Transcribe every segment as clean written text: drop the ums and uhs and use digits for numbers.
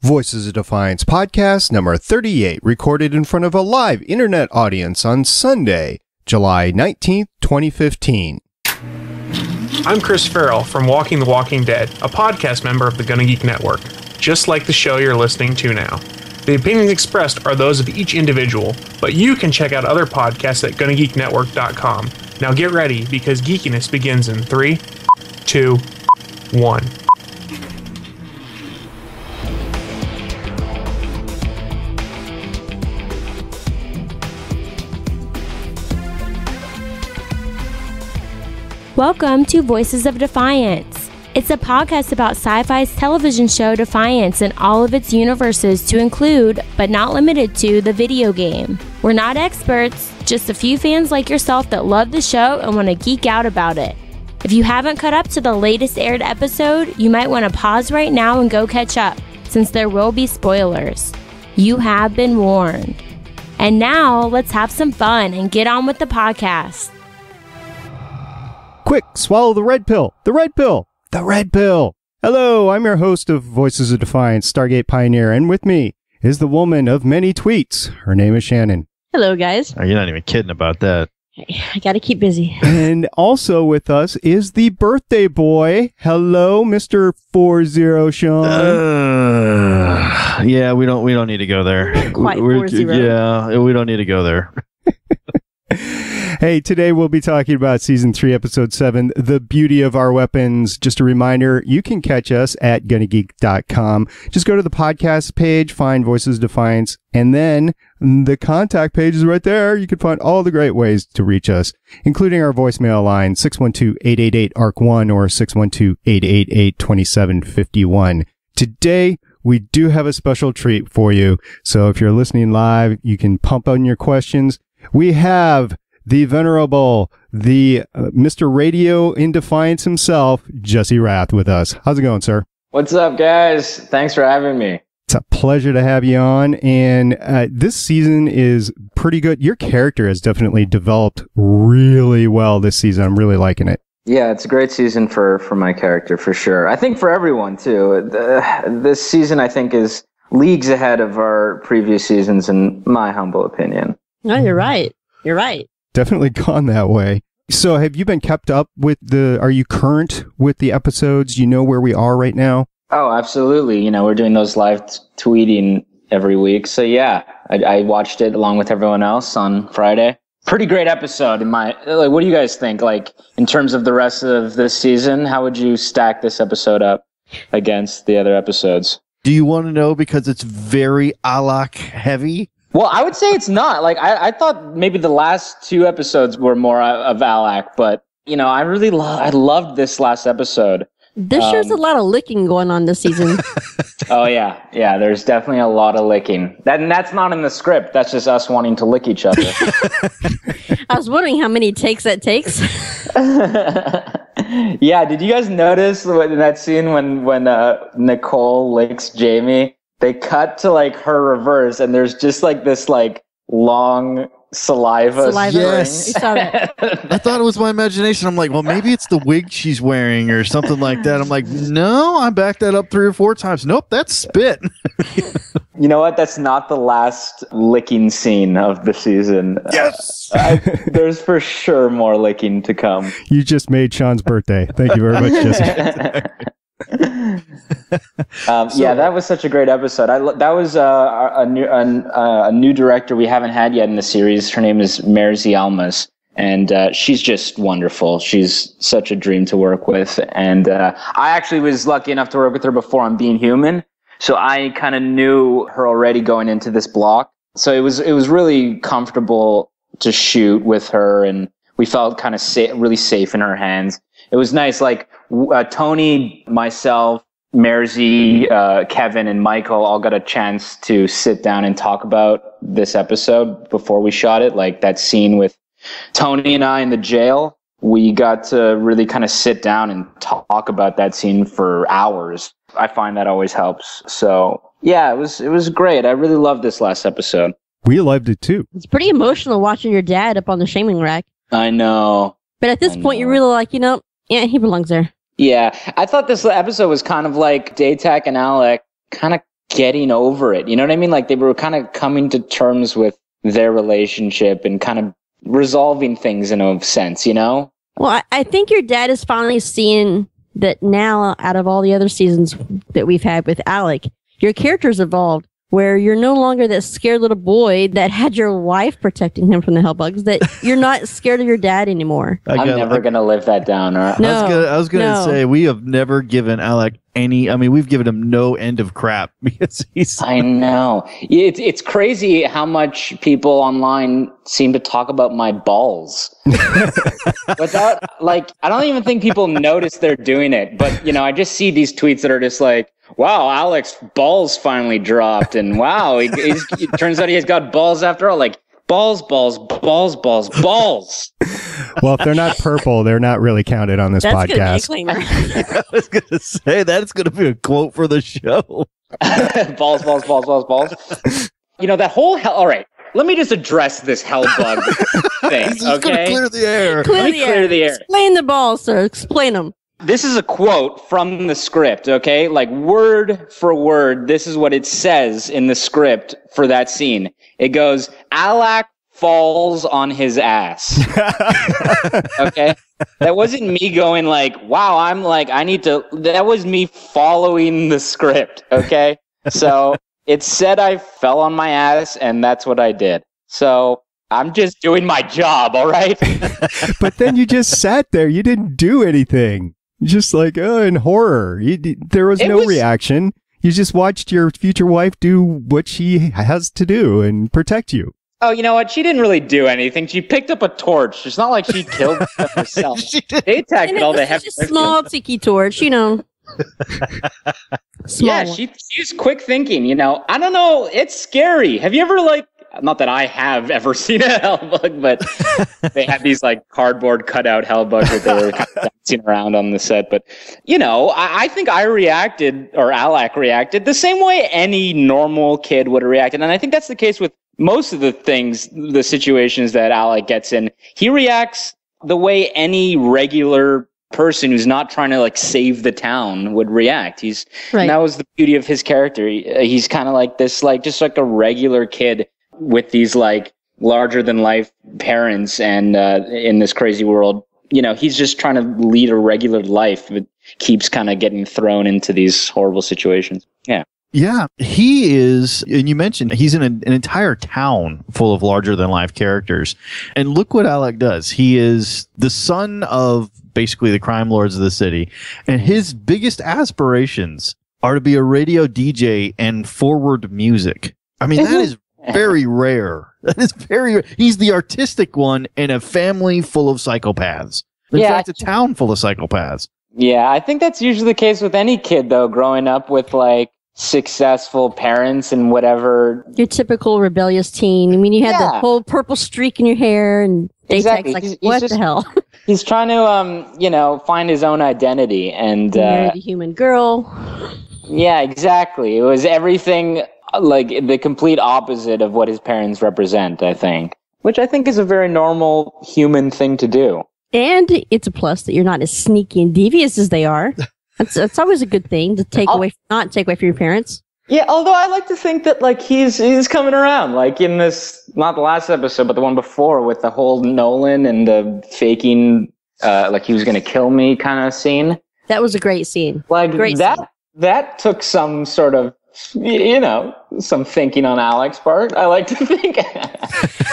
Voices of Defiance podcast number 38, recorded in front of a live internet audience on Sunday, July 19th, 2015. I'm Chris Farrell from Walking the Walking Dead, a podcast member of the GonnaGeek network, just like the show you're listening to now. The opinions expressed are those of each individual, but you can check out other podcasts at GonnaGeekNetwork.com. Now get ready, because geekiness begins in 3, 2, 1. Welcome to Voices of Defiance. It's a podcast about sci-fi's television show Defiance and all of its universes to include, but not limited to, the video game. We're not experts, just a few fans like yourself that love the show and want to geek out about it. If you haven't caught up to the latest aired episode, you might want to pause right now and go catch up, since there will be spoilers. You have been warned. And now, let's have some fun and get on with the podcast. Quick, swallow the red pill. The red pill. The red pill. Hello, I'm your host of Voices of Defiance, Stargate Pioneer, and with me is the woman of many tweets. Her name is Shannon. Hello, guys. Oh, you're not even kidding about that. I gotta keep busy. And also with us is the birthday boy. Hello, Mr. 40 Sean. Yeah, we don't need to go there. Not quite 40. Yeah, we don't need to go there. Hey, today we'll be talking about Season 3, Episode 7, The Beauty of Our Weapons. Just a reminder, you can catch us at GonnaGeek.com. Just go to the podcast page, find Voices of Defiance, and then the contact page is right there. You can find all the great ways to reach us, including our voicemail line, 612-888-ARC1 or 612-888-2751. Today, we do have a special treat for you. So if you're listening live, you can pump on your questions. We have the venerable, Mr. Radio in Defiance himself, Jesse Rath, with us. How's it going, sir? What's up, guys? Thanks for having me. It's a pleasure to have you on. And this season is pretty good. Your character has definitely developed really well this season. I'm really liking it. Yeah, it's a great season for my character, for sure. I think for everyone, too. This season, I think, is leagues ahead of our previous seasons, in my humble opinion. No, you're right. You're right. Definitely gone that way. So have you been kept up with are you current with the episodes? You know where we are right now? Oh, absolutely. You know, we're doing those live tweeting every week. So yeah, I watched it along with everyone else on Friday. Pretty great episode what do you guys think? Like, in terms of the rest of this season, how would you stack this episode up against the other episodes? Do you want to know because it's very Alak heavy? Well, I would say it's not. Like, I thought maybe the last two episodes were more of Alak, but, you know, I loved this last episode. There's a lot of licking going on this season. Oh, yeah. Yeah, there's definitely a lot of licking. That's not in the script. That's just us wanting to lick each other. I was wondering how many takes that takes. Yeah, did you guys notice in that scene when Nicole licks Jamie? They cut to like her reverse, and there's just like this like long saliva. Yes. You saw that. I thought it was my imagination. I'm like, well, maybe it's the wig she's wearing or something like that. I'm like, no, I backed that up 3 or 4 times. Nope, that's spit. You know what? That's not the last licking scene of the season. Yes. There's for sure more licking to come. You just made Sean's birthday. Thank you very much, Jesse. Yeah, that was such a great episode. That was a new director we haven't had yet in the series. Her name is Merzi Almas, and she's just wonderful. She's such a dream to work with, and I actually was lucky enough to work with her before on Being Human, so I kind of knew her already going into this block. So it was really comfortable to shoot with her, and we felt kind of really safe in her hands. It was nice, like Tony, myself, Merzi, Kevin, and Michael all got a chance to sit down and talk about this episode before we shot it. Like that scene with Tony and I in the jail, we got to really kind of sit down and talk about that scene for hours. I find that always helps. So yeah, it was great. I really loved this last episode. We loved it too. It's pretty emotional watching your dad up on the shaming rack. I know. But at this point, you're really like, yeah, he belongs there. Yeah, I thought this episode was kind of like Daytak and Alec kind of getting over it. You know what I mean? Like they were kind of coming to terms with their relationship and kind of resolving things in a sense, you know? Well, I think your dad is finally seeing that now, out of all the other seasons that we've had with Alec, your character's evolved, where you're no longer that scared little boy that had your wife protecting him from the hellbugs, that you're not scared of your dad anymore. I'm never going to live that down. Right? No, I was going to say, we have never given Alec we've given him no end of crap because I know. It's crazy how much people online seem to talk about my balls. Without, I don't even think people notice they're doing it. But, I just see these tweets that are just like, wow, Alec's balls finally dropped. And wow, it turns out he has got balls after all. Like, balls. Well, if they're not purple, they're not really counted on this podcast. I was going to say, that's going to be a quote for the show. balls. That whole hell. All right, let me just address this hell bug thing. He's just going to clear the air. Let me clear the air. Explain the balls, sir. Explain them. This is a quote from the script, okay? Like word for word, this is what it says in the script for that scene. It goes, Alec falls on his ass. Okay? That wasn't me going like, wow, that was me following the script, okay? So it said I fell on my ass, and that's what I did. So I'm just doing my job, all right? But then you just sat there. You didn't do anything. Just like, in horror. There was no reaction. You just watched your future wife do what she has to do and protect you. Oh, you know what? She didn't really do anything. She picked up a torch. It's not like she killed herself. They attacked all the heavy. Just a small tiki torch, Small yeah, she's quick thinking, I don't know. It's scary. Have you ever not that I have ever seen a hellbug, but they had these cardboard cutout hellbugs that they were kind of dancing around on the set. But, I think I reacted, or Alec reacted, the same way any normal kid would have reacted. And I think that's the case with most of the situations that Alec gets in. He reacts the way any regular person who's not trying to save the town would react. Right. And that was the beauty of his character. He's kind of like this, just like a regular kid with these larger than life parents, and in this crazy world, he's just trying to lead a regular life, but keeps kind of getting thrown into these horrible situations. Yeah, he is, and you mentioned he's in an entire town full of larger than life characters. And look what Alec does. He is the son of basically the crime lords of the city, and his biggest aspirations are to be a radio DJ and forward music. I mean, that is very rare. That is very rare. He's the artistic one in a family full of psychopaths. In fact, a town full of psychopaths. Yeah, I think that's usually the case with any kid, though, growing up with successful parents and whatever. Your typical rebellious teen. I mean, you had the whole purple streak in your hair, and exactly. What the hell? He's trying to, find his own identity and marry the human girl. Yeah, exactly. It was everything the complete opposite of what his parents represent, I think. Which I think is a very normal human thing to do. And it's a plus that you're not as sneaky and devious as they are. That's always a good thing to not take away from your parents. Yeah, although I like to think that he's coming around, in this, not the last episode, but the one before, with the whole Nolan and the faking, he was going to kill me kind of scene. That was a great scene. That took some sort of, some thinking on Alec's part, I like to think.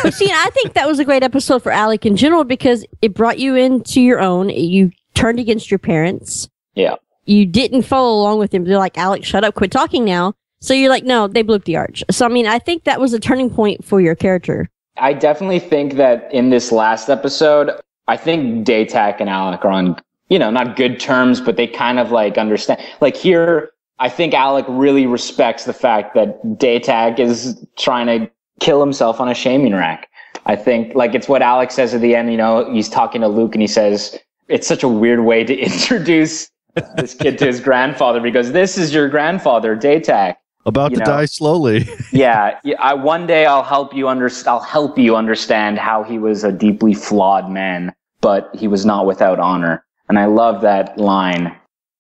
But see, I think that was a great episode for Alec in general because it brought you into your own. You turned against your parents. Yeah. You didn't follow along with them. They're like, Alec, shut up, quit talking now. So you're like, no, they blew up the arch. So, I mean, I think that was a turning point for your character. I definitely think that in this last episode, I think Daytak and Alec are on, not good terms, but they kind of understand. Here, I think Alec really respects the fact that Daytak is trying to kill himself on a shaming rack. I think, it's what Alec says at the end, he's talking to Luke and he says, it's such a weird way to introduce this kid to his grandfather because this is your grandfather, Daytak. About to die slowly. One day I'll help you understand how he was a deeply flawed man, but he was not without honor. And I love that line.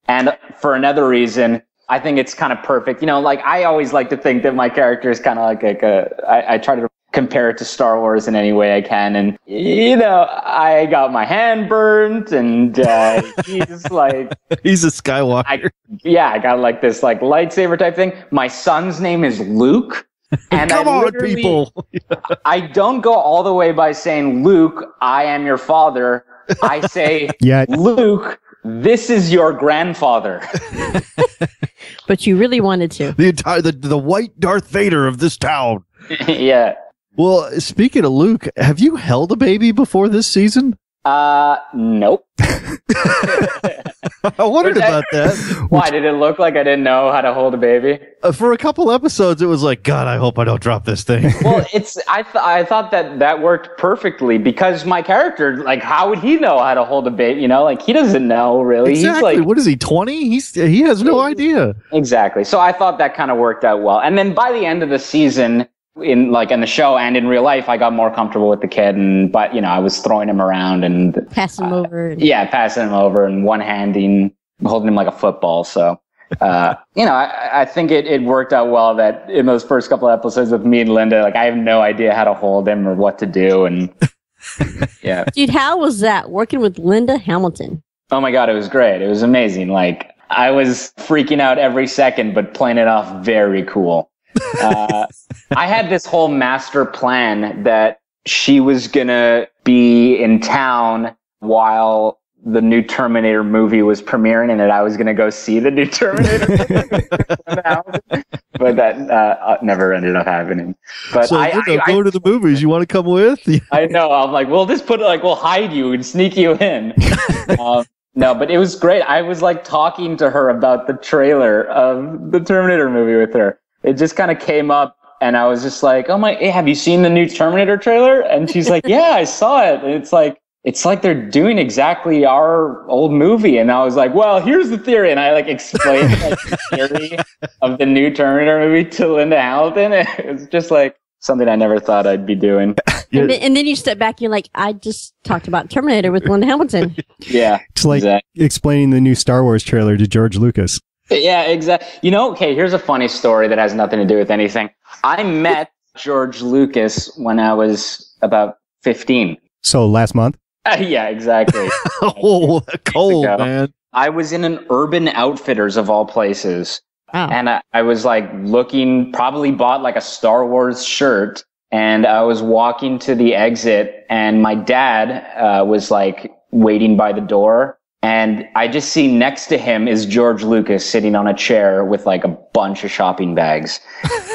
And for another reason, I think it's kind of perfect. You know, like I always like to think that my character is kind of like I try to compare it to Star Wars in any way I can. And, you know, I got my hand burnt and he's like... He's a Skywalker. I got like this like lightsaber type thing. My son's name is Luke. And Come on, people. I don't go all the way by saying, Luke, I am your father. I say, Luke, this is your grandfather. But you really wanted to. The white Darth Vader of this town. Yeah. Well, speaking of Luke, have you held a baby before this season? Nope. I wondered about that. Why did it look like I didn't know how to hold a baby? For a couple episodes, it was like, God, I hope I don't drop this thing. Well, I thought that worked perfectly because my character, like, how would he know how to hold a baby? You know, like he doesn't know really. Exactly. He's like, what is he, 20? He has no idea. Exactly. So I thought that kind of worked out well. And then by the end of the season, in the show and in real life, I got more comfortable with the kid, but you know, I was throwing him around and passing him over. Passing him over and one-handing, holding him like a football. So, you know, I think it worked out well that in those first couple of episodes with me and Linda, like I have no idea how to hold him or what to do, and yeah. Dude, how was that working with Linda Hamilton? Oh my God, it was great. It was amazing. Like I was freaking out every second, but playing it off very cool. I had this whole master plan that she was gonna be in town while the new Terminator movie was premiering and that I was gonna go see the new Terminator movie. But that never ended up happening. But so I go to the movies. You want to come with? I know. I'm like, we'll just we'll hide you and sneak you in. No, but it was great. I was like talking to her about the trailer of the Terminator movie with her. It just kind of came up and I was just like, hey, have you seen the new Terminator trailer? And she's like, yeah, I saw it. And it's like they're doing exactly our old movie. And I was like, well, here's the theory. And I like explained like the theory of the new Terminator movie to Linda Hamilton. It was just like something I never thought I'd be doing. And then you step back and you're like, I just talked about Terminator with Linda Hamilton. Yeah. It's like explaining the new Star Wars trailer to George Lucas. Yeah, exactly. You know, okay, here's a funny story that has nothing to do with anything. I met George Lucas when I was about 15. So last month? Yeah, exactly. Oh, cold, man. I was in an Urban Outfitters of all places. Wow. And I was like looking, probably bought like a Star Wars shirt. And I was walking to the exit and my dad was like waiting by the door. And I just see next to him is George Lucas sitting on a chair with like a bunch of shopping bags.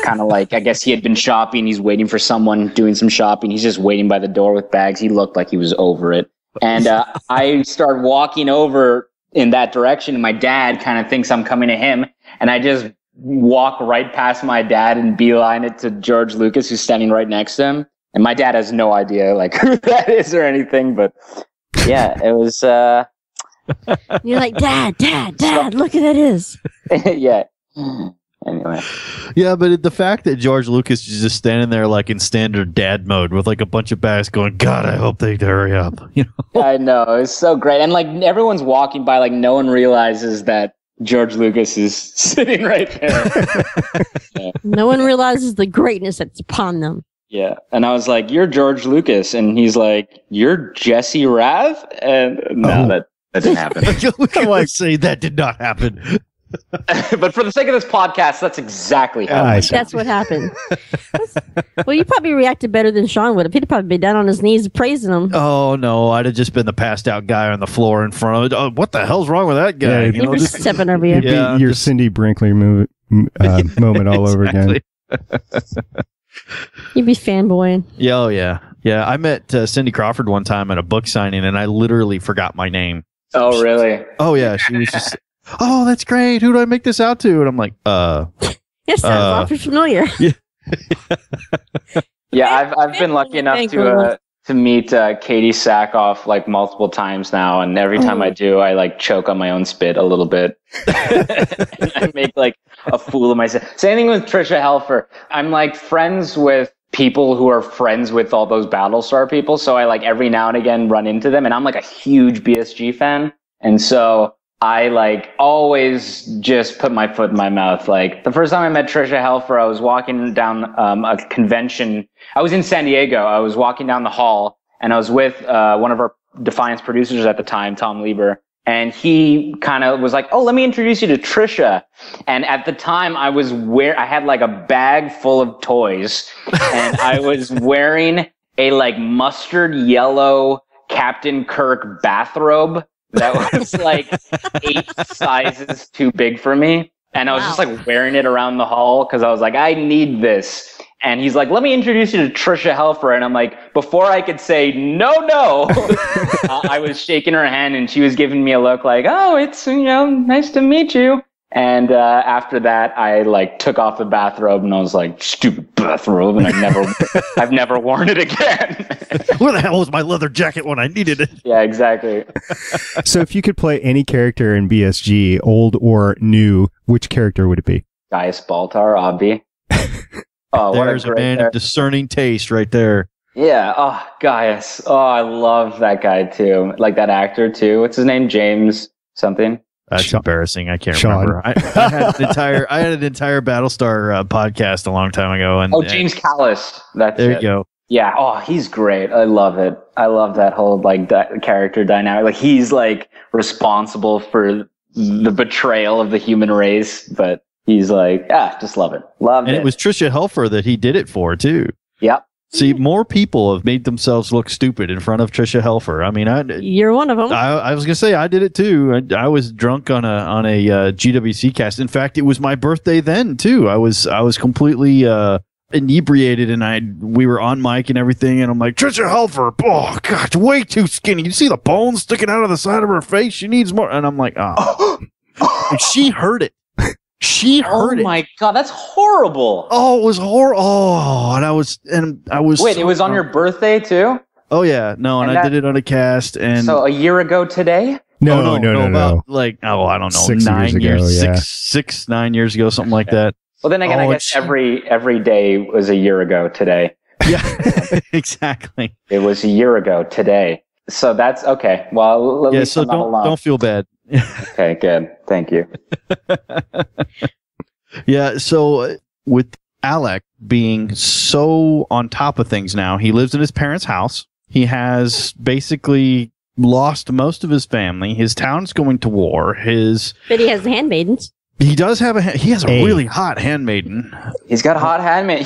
Kind of like, I guess he had been shopping. He's waiting for someone doing some shopping. He's just waiting by the door with bags. He looked like he was over it. And I start walking over in that direction. And my dad kind of thinks I'm coming to him. And I just walk right past my dad and beeline it to George Lucas, who's standing right next to him. And my dad has no idea like who that is or anything. But yeah, it was... You're like, Dad, look at that is. Yeah. Anyway. Yeah, but the fact that George Lucas is just standing there like in standard dad mode with like a bunch of bags going, God, I hope they hurry up. You know? I know. It's so great. And like everyone's walking by, like no one realizes that George Lucas is sitting right there. Yeah. No one realizes the greatness that's upon them. Yeah. And I was like, you're George Lucas. And he's like, you're Jesse Rath? And no, that didn't happen. I want to say that did not happen. But for the sake of this podcast, that's exactly how that's what happened. Well, you probably reacted better than Sean would have. He'd probably be down on his knees praising him. Oh, no. I'd have just been the passed out guy on the floor in front of it. Oh, what the hell's wrong with that guy? Yeah, he was stepping over you. Yeah, your Cindy Brinkley moment all over again. You'd be fanboying. Yeah, oh, yeah. Yeah, I met Cindy Crawford one time at a book signing, and I literally forgot my name. Oh, really? Oh, yeah. She was just, oh, that's great. Who do I make this out to? And I'm like, Yes, sounds awfully familiar. Yeah. Yeah, I've been lucky enough to meet Katie Sackhoff like multiple times now, and every time I do, I like choke on my own spit a little bit. I make like a fool of myself. Same thing with Trisha Helfer. I'm like friends with people who are friends with all those Battlestar people, so I like every now and again run into them, and I'm like a huge BSG fan, and so I like always just put my foot in my mouth. Like the first time I met Trisha Helfer, I was walking down a convention. I was in San Diego. I was walking down the hall and I was with one of our Defiance producers at the time, Tom Lieber. And he kind of was like, oh, let me introduce you to Trisha. And at the time I had like a bag full of toys and I was wearing a like mustard yellow Captain Kirk bathrobe that was like 8 sizes too big for me. And I was just like wearing it around the hall because I was like, I need this. And he's like, let me introduce you to Trisha Helfer. And I'm like, before I could say no, I was shaking her hand and she was giving me a look like, oh, it's, nice to meet you. And after that, I like took off the bathrobe and I was like, stupid bathrobe. And I've never worn it again. Where the hell was my leather jacket when I needed it? Yeah, exactly. So if you could play any character in BSG, old or new, which character would it be? Gaius Baltar, Obvi. Oh, there's a man of discerning taste right there. Yeah. Oh, Gaius. Oh, I love that guy too. Like that actor too. What's his name? James something. That's embarrassing. I can't remember. I had an entire Battlestar podcast a long time ago. And James Callis. There you go. Yeah. Oh, he's great. I love it. I love that whole like character dynamic. Like he's like responsible for the betrayal of the human race, but he's like, just love it. Loved it. And it was Trisha Helfer that he did it for too. Yep. See, more people have made themselves look stupid in front of Trisha Helfer. I mean, you're one of them. I was gonna say I did it too. I was drunk on a GWC cast. In fact, it was my birthday then too. I was completely inebriated, and we were on mic and everything. And I'm like, Trisha Helfer, oh God, way too skinny. You see the bones sticking out of the side of her face? She needs more. And I'm like, oh. And she heard it. She heard it. Oh my God, that's horrible. Oh, it was horrible. Oh, and I was. Wait, it was on your birthday too? Oh yeah, no, and I did it on a cast, and so a year ago today. No. About like I don't know, 9 years, 9 years ago, something like that. Well, then again, I guess every day was a year ago today. Yeah, exactly. It was a year ago today. So that's okay. Well, at least so I'm not alone. don't feel bad. Okay, good. Thank you. Yeah, so with Alec being so on top of things now, he lives in his parents' house. He has basically lost most of his family. His town's going to war. But he has handmaidens. He does have he has a really hot handmaiden. He's got a hot handmaiden.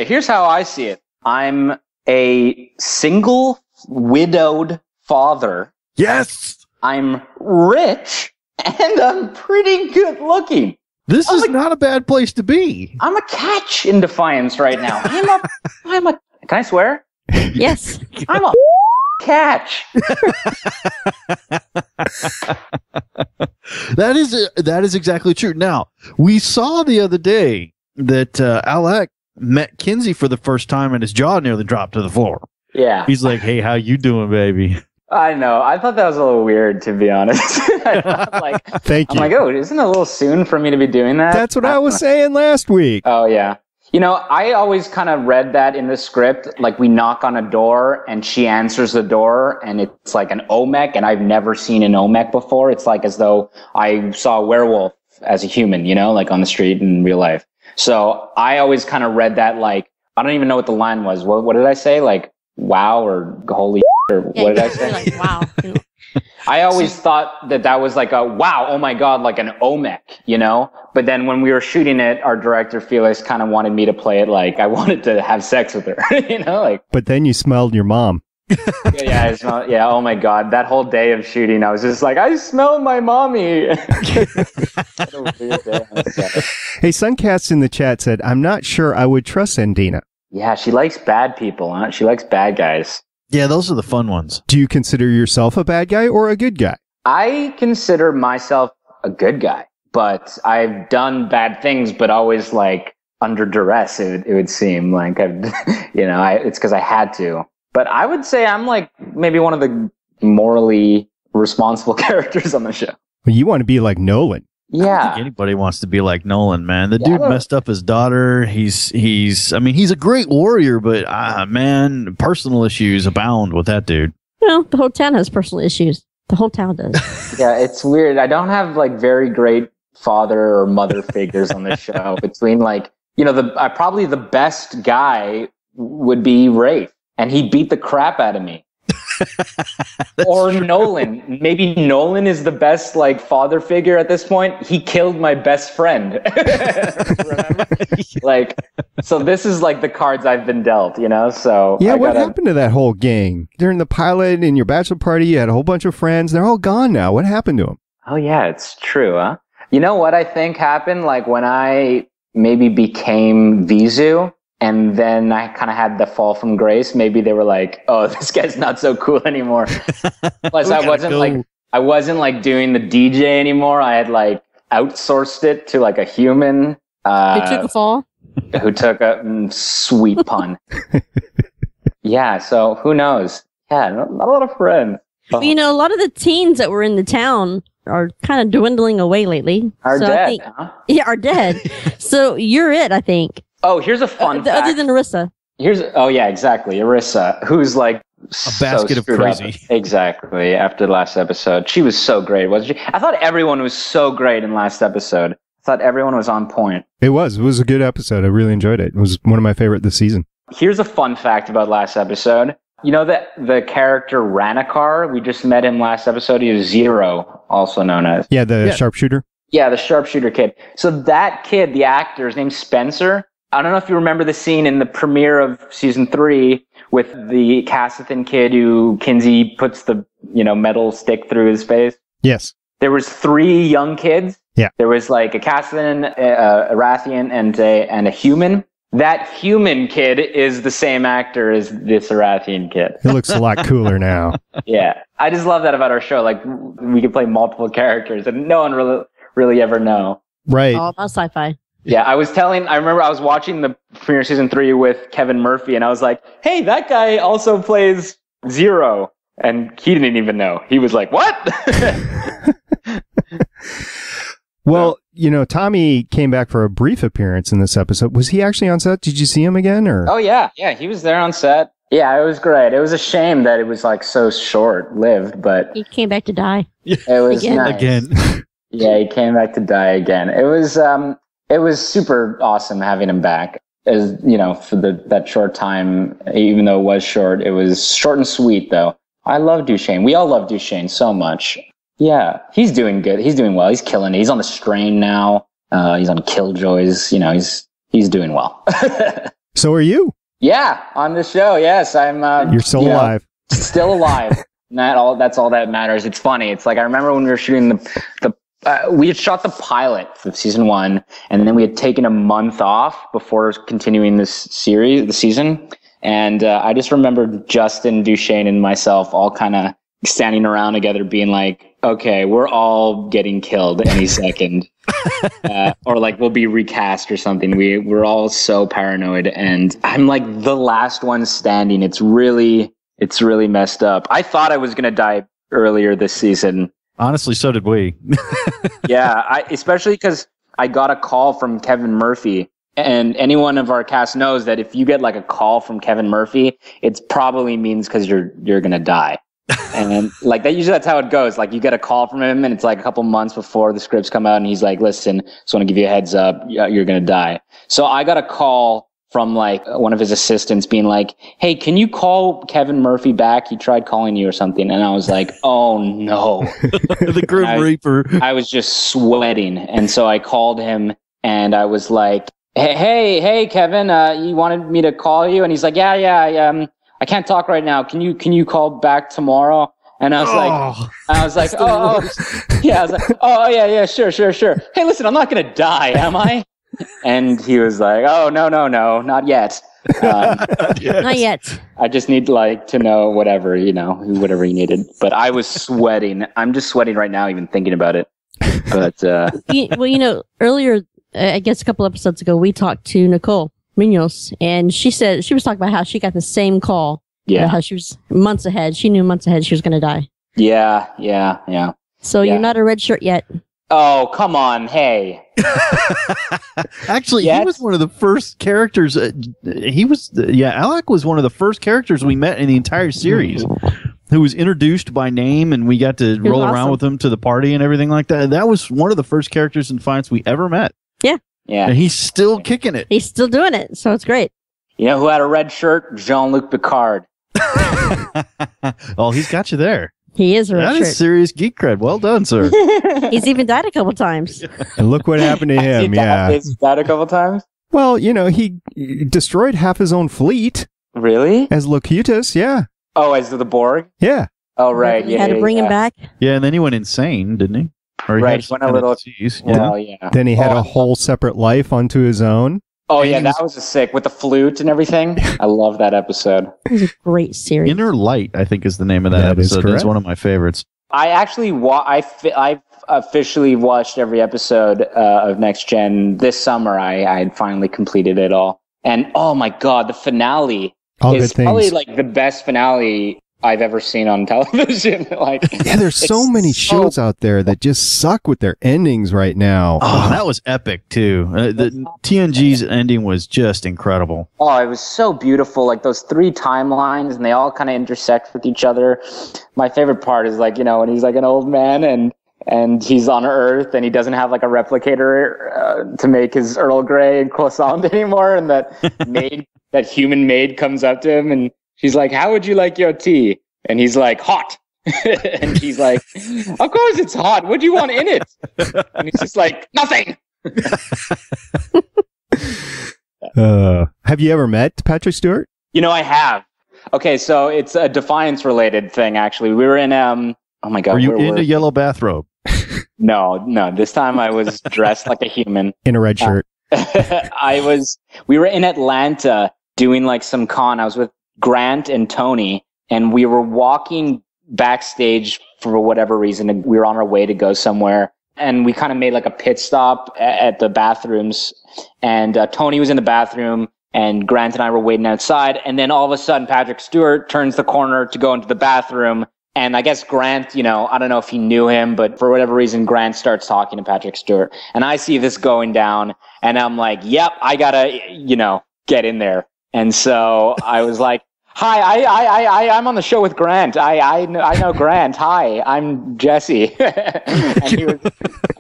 Here's how I see it. I'm a single, widowed father. Yes! I'm rich, and I'm pretty good looking. This is not a bad place to be. I'm a catch in Defiance right now. I'm a. Can I swear? Yes. I'm a catch. That is exactly true. Now, we saw the other day that Alec met Kinsey for the first time, and his jaw nearly dropped to the floor. Yeah. He's like, "Hey, how you doing, baby?" I know. I thought that was a little weird, to be honest. Thank you. I'm like, oh, isn't it a little soon for me to be doing that? That's what I was saying last week. Oh, yeah. I always kind of read that in the script, like we knock on a door and she answers the door and it's like an Olmec, and I've never seen an Olmec before. It's like as though I saw a werewolf as a human, like on the street in real life. So I always kind of read that like, I don't even know what the line was. What did I say? Like, wow or holy or what did I say? Like, wow. I always thought that was like a wow, oh my God, like an Olmec, But then when we were shooting it, our director Felix kind of wanted me to play it like I wanted to have sex with her, like. But then you smelled your mom. Yeah, oh my God, that whole day of shooting, I was just like, I smell my mommy. What a weird day on set. Hey, Suncast in the chat said, I'm not sure I would trust Andina. Yeah, she likes bad people, huh? She likes bad guys. Yeah, those are the fun ones. Do you consider yourself a bad guy or a good guy? I consider myself a good guy, but I've done bad things, but always like under duress, it would seem like it's because I had to. But I would say I'm like maybe one of the morally responsible characters on the show. Well, you want to be like Nolan. I don't think anybody wants to be like Nolan, man. The dude messed up his daughter. He's a great warrior, but man, personal issues abound with that dude. Well, the whole town has personal issues. The whole town does. Yeah, it's weird. I don't have like very great father or mother figures on this show. Between like, probably the best guy would be Rath, and he beat the crap out of me. Or true. Nolan. Maybe Nolan is the best like father figure at this point. He killed my best friend. Remember? Like, so this is like the cards I've been dealt, So yeah, what happened to that whole gang during the pilot and your bachelor party? You had a whole bunch of friends. They're all gone now. What happened to them? Oh yeah, it's true, huh? You know what I think happened? Like when I maybe became Vizu. And then I kind of had the fall from grace. Maybe they were like, "Oh, this guy's not so cool anymore." Plus, I wasn't like doing the DJ anymore. I had like outsourced it to like a human. Who took a fall? Who took a sweet pun? Yeah. So who knows? Yeah, not a lot of friends. Oh. A lot of the teens that were in the town are kind of dwindling away lately. Are dead? Huh? Yeah, are dead. So you're it, I think. Oh, here's a fun fact. Other than Irisa. Exactly. Irisa, who's like a basket of crazy. Up. Exactly. After the last episode. She was so great, wasn't she? I thought everyone was so great in last episode. I thought everyone was on point. It was a good episode. I really enjoyed it. It was one of my favorite this season. Here's a fun fact about last episode. You know that the character Ranakar, we just met him last episode. He was Zero, also known as. Yeah, the sharpshooter. Yeah, the sharpshooter kid. So that kid, the actor, his name's Spencer. I don't know if you remember the scene in the premiere of season 3 with the Cassithan kid who Kinsey puts the, metal stick through his face. Yes. There was 3 young kids. Yeah. There was like a Cassithan, a Rathian, and a human. That human kid is the same actor as this Rathian kid. He looks a lot cooler now. Yeah. I just love that about our show. Like, we can play multiple characters and no one really ever know. Right. All about sci-fi. Yeah, I remember I was watching the premiere season 3 with Kevin Murphy, and I was like, hey, that guy also plays Zero. And he didn't even know. He was like, what? Well, Tommy came back for a brief appearance in this episode. Was he actually on set? Did you see him again? Or? Oh, yeah. Yeah, he was there on set. Yeah, it was great. It was a shame that it was like so short-lived, but... He came back to die. It was nice. Again. Yeah, he came back to die again. It was super awesome having him back. As for that short time, even though it was short, it was short and sweet though. I love Duchesne. We all love Duchesne so much. Yeah, he's doing good. He's doing well. He's killing it. He's on the Strain now. He's on Killjoys. He's doing well. So are you? Yeah, on the show. Yes, I'm. You're still alive. Still alive. That's all that matters. It's funny. It's like I remember when we were shooting we had shot the pilot of season 1, and then we had taken a month off before continuing the season. And I just remember Justin, Duchesne, and myself all kind of standing around together being like, okay, we're all getting killed any second. Or like we'll be recast or something. We're all so paranoid. And I'm like the last one standing. It's really messed up. I thought I was going to die earlier this season. Honestly, so did we. Yeah, especially because I got a call from Kevin Murphy, and anyone of our cast knows that if you get like a call from Kevin Murphy, it probably means because you're gonna die. And like that's how it goes. Like you get a call from him, and it's like a couple months before the scripts come out, and he's like, "Listen, just want to give you a heads up, you're gonna die." So I got a call from like one of his assistants being like, "Hey, can you call Kevin Murphy back? He tried calling you or something." And I was like, "Oh no." The Grim Reaper. I was just sweating. And so I called him and I was like, hey, Kevin, you wanted me to call you? And he's like, yeah, I can't talk right now. Can you call back tomorrow? And I was like, yeah, sure. Hey, listen, I'm not going to die, am I? And he was like, oh, no, not yet. Not yet. I just need to know whatever you needed. But I was sweating. I'm just sweating right now, even thinking about it. But earlier, I guess a couple episodes ago, we talked to Nicole Munoz, and she said she was talking about how she got the same call. Yeah. How she was months ahead. She knew months ahead she was going to die. Yeah. So you're not a red shirt yet. Oh, come on. Hey. Actually, he was one of the first characters. Alec was one of the first characters we met in the entire series. who was introduced by name, and we got to roll around with him to the party and everything like that. That was one of the first characters in Defiance we ever met. Yeah. Yeah. And he's still kicking it. He's still doing it, so it's great. You know who had a red shirt? Jean-Luc Picard. Oh, he's got you there. He is a red That shirt. is serious geek cred. Well done, sir. He's even died a couple times. And look what happened to him. Yeah. He's died a couple times? Well, you know, he destroyed half his own fleet Really? as Locutus. Yeah. Oh, as the Borg? Yeah. Oh, right. You had to bring him back. Yeah, and then he went insane, didn't he? Or Right, had he some went a kind of little- disease. Well, yeah. Then he had a whole separate life unto his own. Oh, yeah, that was a sick, with the flute and everything. I love that episode. It was a great series. Inner Light, I think, is the name of that That is episode. correct. That's one of my favorites. I actually, I've officially watched every episode of Next Gen this summer. I had finally completed it all. And, oh my God, the finale All is good probably things. like the best finale I've ever seen on television. Yeah, there's so it's many so- shows out there that just suck with their endings right now. Oh, that was epic, too. The TNG's ending was just incredible. Oh, it was so beautiful. Like those 3 timelines, and they all kind of intersect with each other. My favorite part is like, you know, when he's like an old man and he's on Earth and he doesn't have like a replicator to make his Earl Grey and croissant anymore, and that human maid comes up to him and she's like, "How would you like your tea?" And he's like, "Hot." And she's like, "Of course it's hot. What do you want in it?" And he's just like, "Nothing." Have you ever met Patrick Stewart? You know, I have. Okay, so it's a Defiance related thing, actually. We wwe were in, oh my God. Were you where in a yellow bathrobe? No. This time I was dressed like a human. In a red shirt. We were in Atlanta doing like some con. I was with Grant and Tony, and we were walking backstage for whatever reason. And we were on our way to go somewhere, and we kind of made like a pit stop at the bathrooms, and Tony was in the bathroom, and Grant and I were waiting outside, and then all of a sudden Patrick Stewart turns the corner to go into the bathroom. And I guess Grant, you know, I don't know if he knew him, but for whatever reason, Grant starts talking to Patrick Stewart. And I see this going down, and I'm like, yep, I gotta, you know, get in there. And so I was like, "Hi, I'm on the show with Grant. I know Grant. Hi, I'm Jesse." And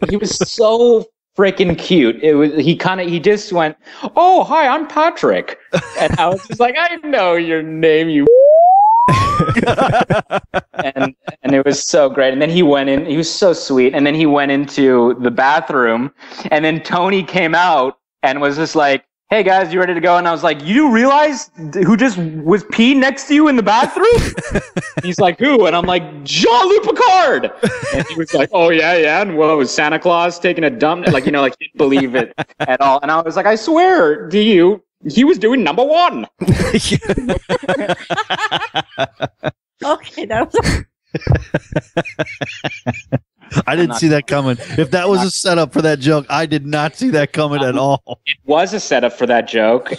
he was so freaking cute. He just went, "Oh, hi, I'm Patrick." And I was just like, "I know your name, you." and it was so great. And then he went in. He was so sweet. And then he went into the bathroom. And then Tony came out and was just like, "Hey guys, you ready to go?" And I was like, "You realize who just was peeing next to you in the bathroom?" He's like, "Who?" And I'm like, "Jean-Luc Picard." And he was like, "Oh yeah." And well, it was Santa Claus taking a dump. Like, you know, like he didn't believe it at all. And I was like, "I swear to you, he was doing number 1. Okay, that was. I didn't see that coming. If that was a setup for that joke, I did not see that coming at all. It was a setup for that joke,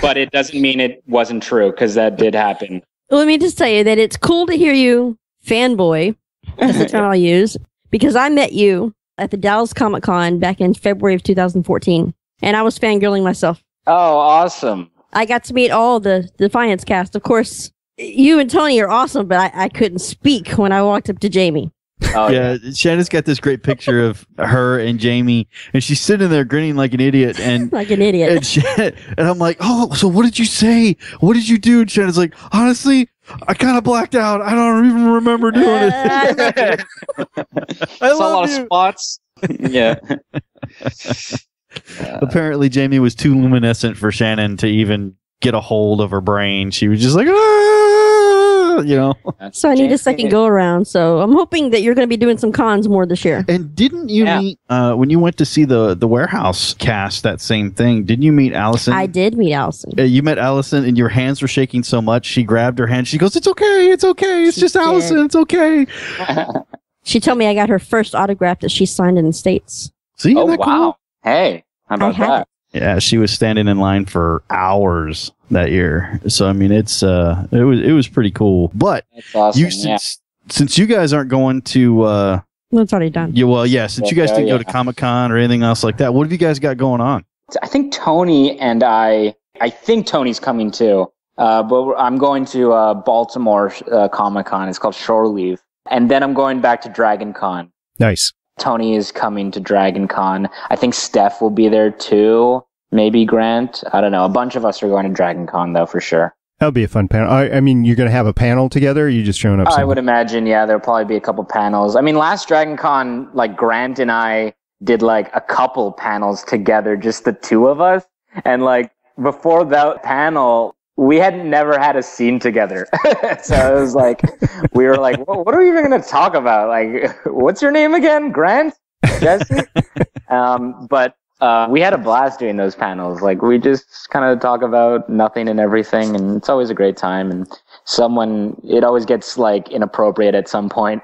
but it doesn't mean it wasn't true, because that did happen. Let me just tell you that it's cool to hear you fanboy. That's the term I'll use, because I met you at the Dallas Comic Con back in February of 2014, and I was fangirling myself. Oh, awesome. I got to meet all the Defiance cast. Of course, you and Tony are awesome, but I couldn't speak when I walked up to Jamie. Oh, Yeah, Shannon's got this great picture of her and Jamie, and she's sitting there grinning like an idiot. And Like an idiot. and I'm like, "Oh, so what did you say? What did you do?" And Shannon's like, "Honestly, I kind of blacked out. I don't even remember doing it." I Saw a lot love of you. spots. Yeah. Apparently, Jamie was too luminescent for Shannon to even get a hold of her brain. She was just like, "Ah," you know. So I need a second go around. So I'm hoping that you're going to be doing some cons more this year. And didn't you meet when you went to see the Warehouse cast, that same thing? Didn't you meet Allison? I did meet Allison. You met Allison, and your hands were shaking so much. She grabbed her hand. She goes, "It's okay. It's okay. It's just Allison. It's okay." She told me I got her first autograph that she signed in the States. See, Oh, isn't that wow. cool? Hey, how about had that? Yeah, she was standing in line for hours that year. So I mean, it was pretty cool. But That's awesome. you since you guys aren't going to Well, it's already done. since you guys didn't go to Comic-Con or anything else like that, what have you guys got going on? I think Tony and I think Tony's coming too. But I'm going to Baltimore Comic-Con. It's called Shore Leave. And then I'm going back to Dragon Con. Nice. Tony is coming to Dragon Con. I think Steph will be there too. Maybe Grant. I don't know. A bunch of us are going to Dragon Con, though, for sure. That'll be a fun panel. I mean, you're going to have a panel together? Or you just showing up? I would imagine, yeah, there'll probably be a couple panels. I mean, last Dragon Con, like, Grant and I did, like, a couple panels together, just the two of us. And, like, before that panel, we had never had a scene together. So it was like, we were like, what are we even going to talk about? Like, what's your name again? Grant? Jesse? But we had a blast doing those panels. Like, we just kind of talk about nothing and everything, and it's always a great time. And it always gets, like, inappropriate at some point.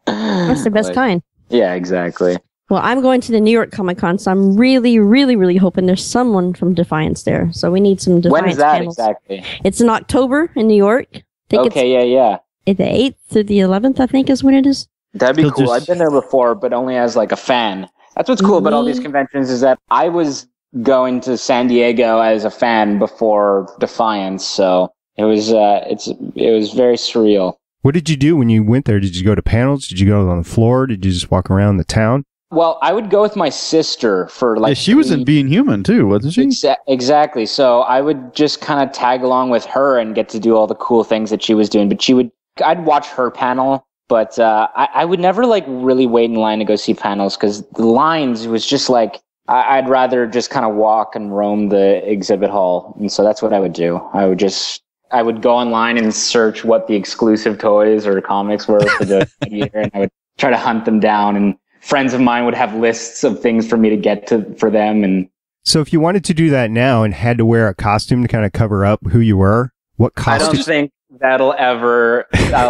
That's the best kind. Yeah, exactly. Well, I'm going to the New York Comic Con, so I'm really, really, really hoping there's someone from Defiance there. So we need some Defiance When is that panels. exactly? It's in October in New York. I think Yeah. The 8th through the 11th, I think, is when it is. That'd be cool. I've been there before, but only as, like, a fan. That's what's cool about all these conventions is that I was going to San Diego as a fan before Defiance, so it was very surreal. What did you do when you went there? Did you go to panels? Did you go on the floor? Did you just walk around the town? Well, I would go with my sister for like. Yeah, she was in Being Human too, wasn't she? Exactly. So I would just kind of tag along with her and get to do all the cool things that she was doing. But I'd watch her panel, but I would never like really wait in line to go see panels because the lines was just like I'd rather just kind of walk and roam the exhibit hall, and so that's what I would do. I would go online and search what the exclusive toys or comics were for the year, and I would try to hunt them down and. Friends of mine would have lists of things for me to get to for them. And so if you wanted to do that now and had to wear a costume to kind of cover up who you were, what costume? I don't think I'll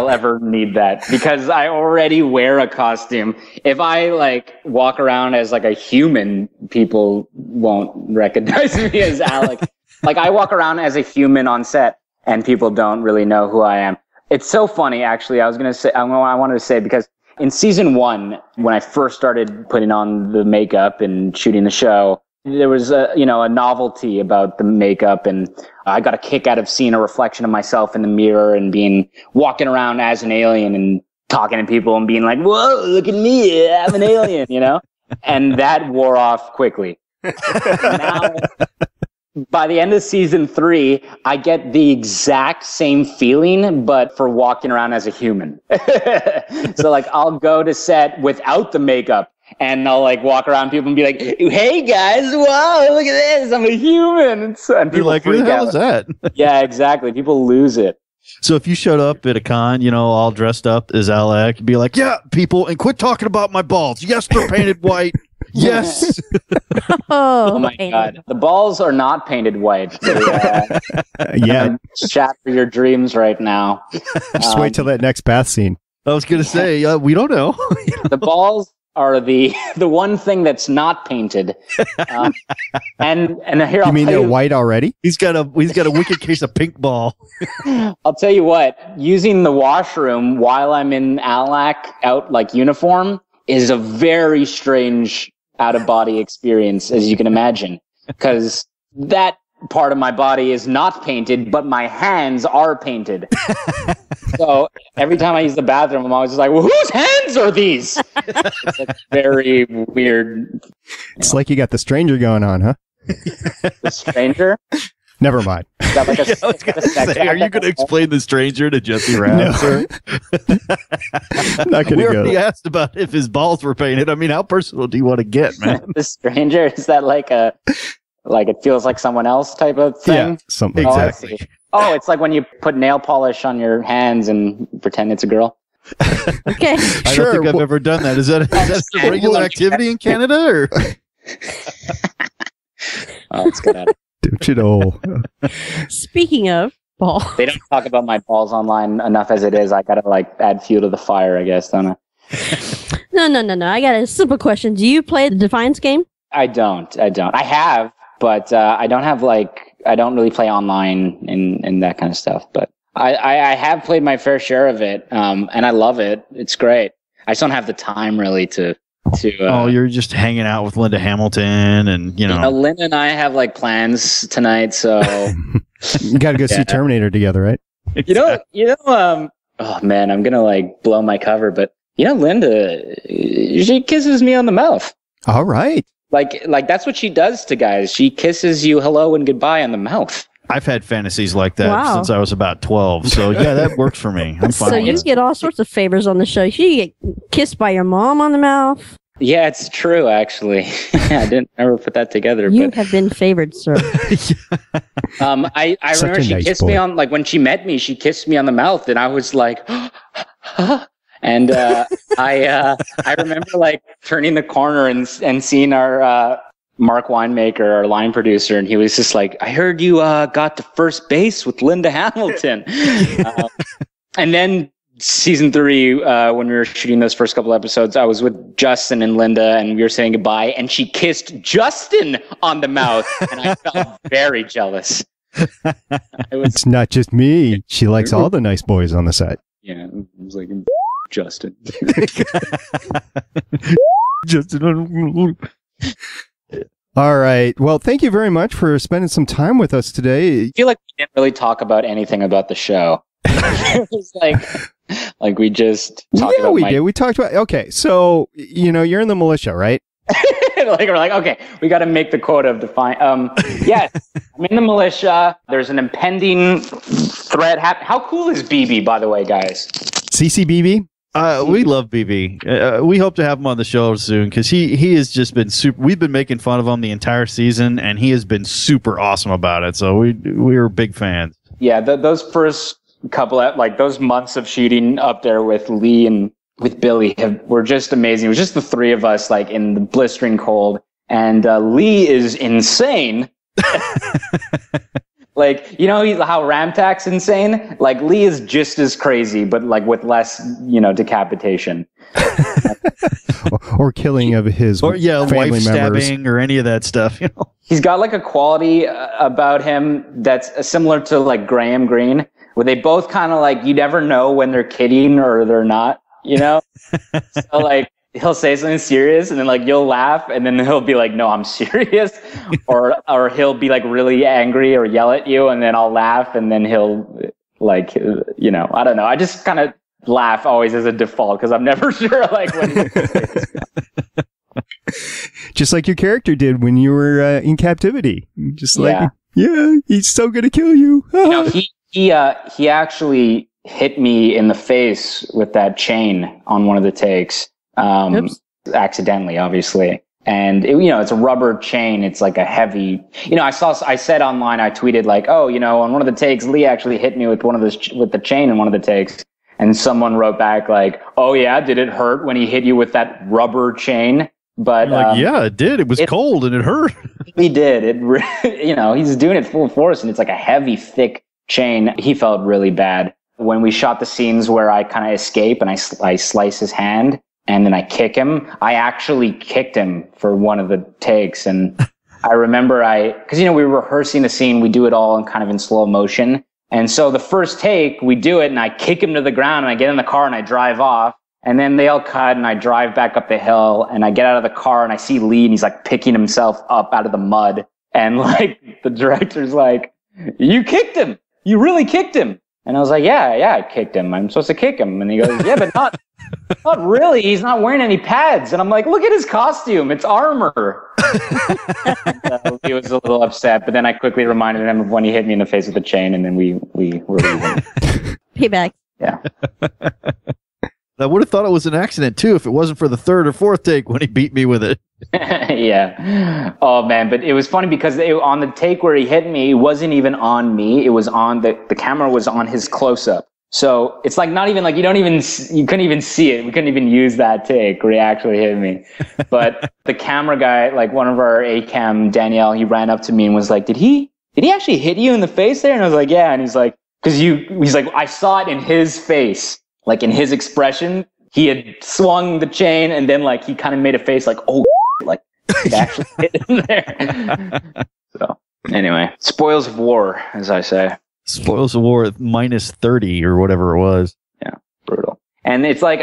ever need that because I already wear a costume. If I like walk around as like a human, people won't recognize me as Alec. Like I walk around as a human on set and people don't really know who I am. It's so funny, actually. I wanted to say because in season 1, when I first started putting on the makeup and shooting the show, there was a novelty about the makeup, and I got a kick out of seeing a reflection of myself in the mirror and walking around as an alien and talking to people and being like, "Whoa, look at me, I'm an alien," and that wore off quickly. Now, by the end of season 3, I get the exact same feeling, but for walking around as a human. So like I'll go to set without the makeup and I'll like walk around people and be like, "Hey guys, wow, look at this, I'm a human." And people like, "Who the hell is that?" Yeah, exactly. People lose it. So if you showed up at a con, all dressed up as Alec, you'd be like, "Yeah, people, and quit talking about my balls. Yes, they're painted white. Yes." Oh my God. The balls are not painted white. Yeah. Shatter your dreams right now. Just wait till that next bath scene. I was going to say, we don't know. The balls are the one thing that's not painted. And here you mean they're white already? He's got a wicked case of pink ball. I'll tell you what, using the washroom while I'm in Alac out like uniform is a very strange out-of-body experience, as you can imagine, because that part of my body is not painted, but my hands are painted. So every time I use the bathroom, I'm always just like, "Well, whose hands are these?" It's like very weird. It's like you got the stranger going on, huh? The stranger? Never mind. Is that like are you going to explain the stranger to Jesse Rath? No. Not going to go. We already asked about if his balls were painted. I mean, how personal do you want to get, man? The stranger, is that like it feels like someone else type of thing? Yeah, something exactly. Oh, it's like when you put nail polish on your hands and pretend it's a girl. Okay. I don't think I've ever done that. Is that a regular activity in Canada? Or? Oh, it's good at it. Don't you know? Speaking of balls. They don't talk about my balls online enough as it is. I gotta like add fuel to the fire, I guess, don't I? No. I got a simple question. Do you play the Defiance game? I don't. I have, but I don't really play online and that kind of stuff. But I have played my fair share of it, and I love it. It's great. I just don't have the time really to you're just hanging out with Linda Hamilton, and Linda and I have like plans tonight, so you got to go see Terminator together, right? Oh man, I'm gonna like blow my cover, but Linda, she kisses me on the mouth. All right. Like that's what she does to guys. She kisses you hello and goodbye on the mouth. I've had fantasies like that since I was about 12. So yeah, that works for me. I'm fine. So you get all sorts of favors on the show. You get kissed by your mom on the mouth. Yeah, it's true, actually. I didn't ever put that together. You have been favored, sir. I remember she kissed me on, like when she met me, she kissed me on the mouth, and I was like, and I remember like turning the corner and seeing our Mark Winemaker, our line producer, and he was just like, I heard you got to first base with Linda Hamilton. And then season 3, when we were shooting those first couple episodes, I was with Justin and Linda, and we were saying goodbye, and she kissed Justin on the mouth, and I felt very jealous. It's not just me. She likes all the nice boys on the set. Yeah, it was like, Justin. Justin. All right. Well, thank you very much for spending some time with us today. I feel like we didn't really talk about anything about the show. It was like we just talked about we did. We talked about, okay, so, you're in the militia, right? We're like, okay, we got to make the quota of Defiance. Yes, I'm in the militia. There's an impending threat. How cool is BB, by the way, guys? CCBB? We love BB. We hope to have him on the show soon because he has just been super. We've been making fun of him the entire season, and he has been super awesome about it. So we are big fans. Yeah, those first couple those months of shooting up there with Lee and with Billy were just amazing. It was just the 3 of us like in the blistering cold, and Lee is insane. Like, how Ramtack's insane? Like, Lee is just as crazy, but like with less, decapitation. or killing of his family wife members. Stabbing or any of that stuff. He's got like a quality about him that's similar to like Graham Greene, where they both kind of like, you never know when they're kidding or they're not, So like, he'll say something serious and then like you'll laugh and then he'll be like, no, I'm serious. or he'll be like really angry or yell at you and then I'll laugh and then he'll like, I don't know. I just kind of laugh always as a default because I'm never sure like when. Just like your character did when you were in captivity. Just like, yeah, he's so going to kill you. He actually hit me in the face with that chain on one of the takes. Accidentally, obviously. And it's a rubber chain. It's like a heavy, I said online, I tweeted like, on one of the takes, Lee actually hit me with with the chain in one of the takes. And someone wrote back like, oh yeah, did it hurt when he hit you with that rubber chain? But yeah, it did. It was cold and it hurt. He did. He's doing it full force and it's like a heavy, thick chain. He felt really bad. When we shot the scenes where I kind of escape and I slice his hand, and then I kick him. I actually kicked him for one of the takes. And I remember because, we were rehearsing the scene. We do it all in slow motion. And so the first take, we do it and I kick him to the ground and I get in the car and I drive off. And then they all cut and I drive back up the hill and I get out of the car and I see Lee and he's like picking himself up out of the mud. And like the director's like, you kicked him. You really kicked him. And I was like, yeah, I kicked him. I'm supposed to kick him. And he goes, yeah, but not really. He's not wearing any pads. And I'm like, look at his costume. It's armor. He was a little upset, but then I quickly reminded him of when he hit me in the face with the chain, and then we were leaving. Payback. Yeah. I would have thought it was an accident, too, if it wasn't for the 3rd or 4th take when he beat me with it. Yeah. Oh, man. But it was funny because on the take where he hit me, it wasn't even on me. It was on the camera was on his close-up. So it's like not even like you couldn't even see it. We couldn't even use that take where he actually hit me. But the camera guy, like one of our A-cam, Danielle, he ran up to me and was like, did he actually hit you in the face there? And I was like, yeah. And he's like, he's like, I saw it in his face. Like in his expression, he had swung the chain and then like he kind of made a face like, oh, like it actually hit him there. So anyway, spoils of war, as I say. Spoils of war at -30 or whatever it was. Yeah, brutal. And it's like,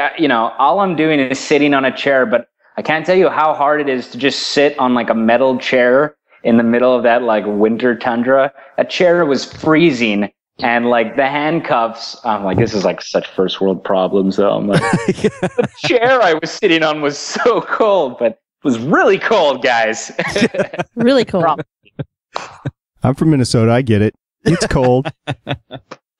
all I'm doing is sitting on a chair, but I can't tell you how hard it is to just sit on like a metal chair in the middle of that like winter tundra. That chair was freezing, and like the handcuffs, I'm like, this is like such first world problems though. I'm like, the chair I was sitting on was so cold, but it was really cold, guys. Really cold. I'm from Minnesota. I get it. It's cold.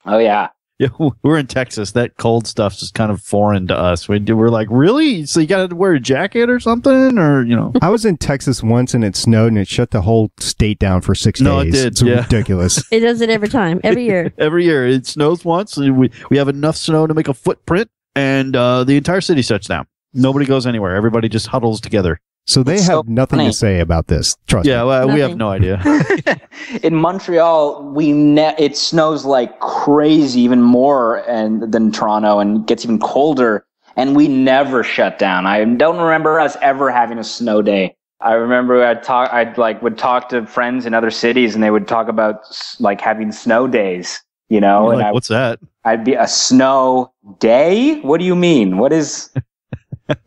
Oh yeah. Yeah, we're in Texas. That cold stuff's just kind of foreign to us. We're like, really? So you got to wear a jacket or something, or I was in Texas once and it snowed and it shut the whole state down for 6 days. No, it did. It's ridiculous. It does it every time, every year. Every year it snows once. And we have enough snow to make a footprint, and the entire city shuts down. Nobody goes anywhere. Everybody just huddles together. So they have nothing to say about this. Trust me. Yeah, well, we have no idea. In Montreal, it snows like crazy, even more than Toronto, and gets even colder. And we never shut down. I don't remember us ever having a snow day. I remember would talk to friends in other cities, and they would talk about like having snow days. You know, and what's that? I'd be a snow day. What do you mean? What is?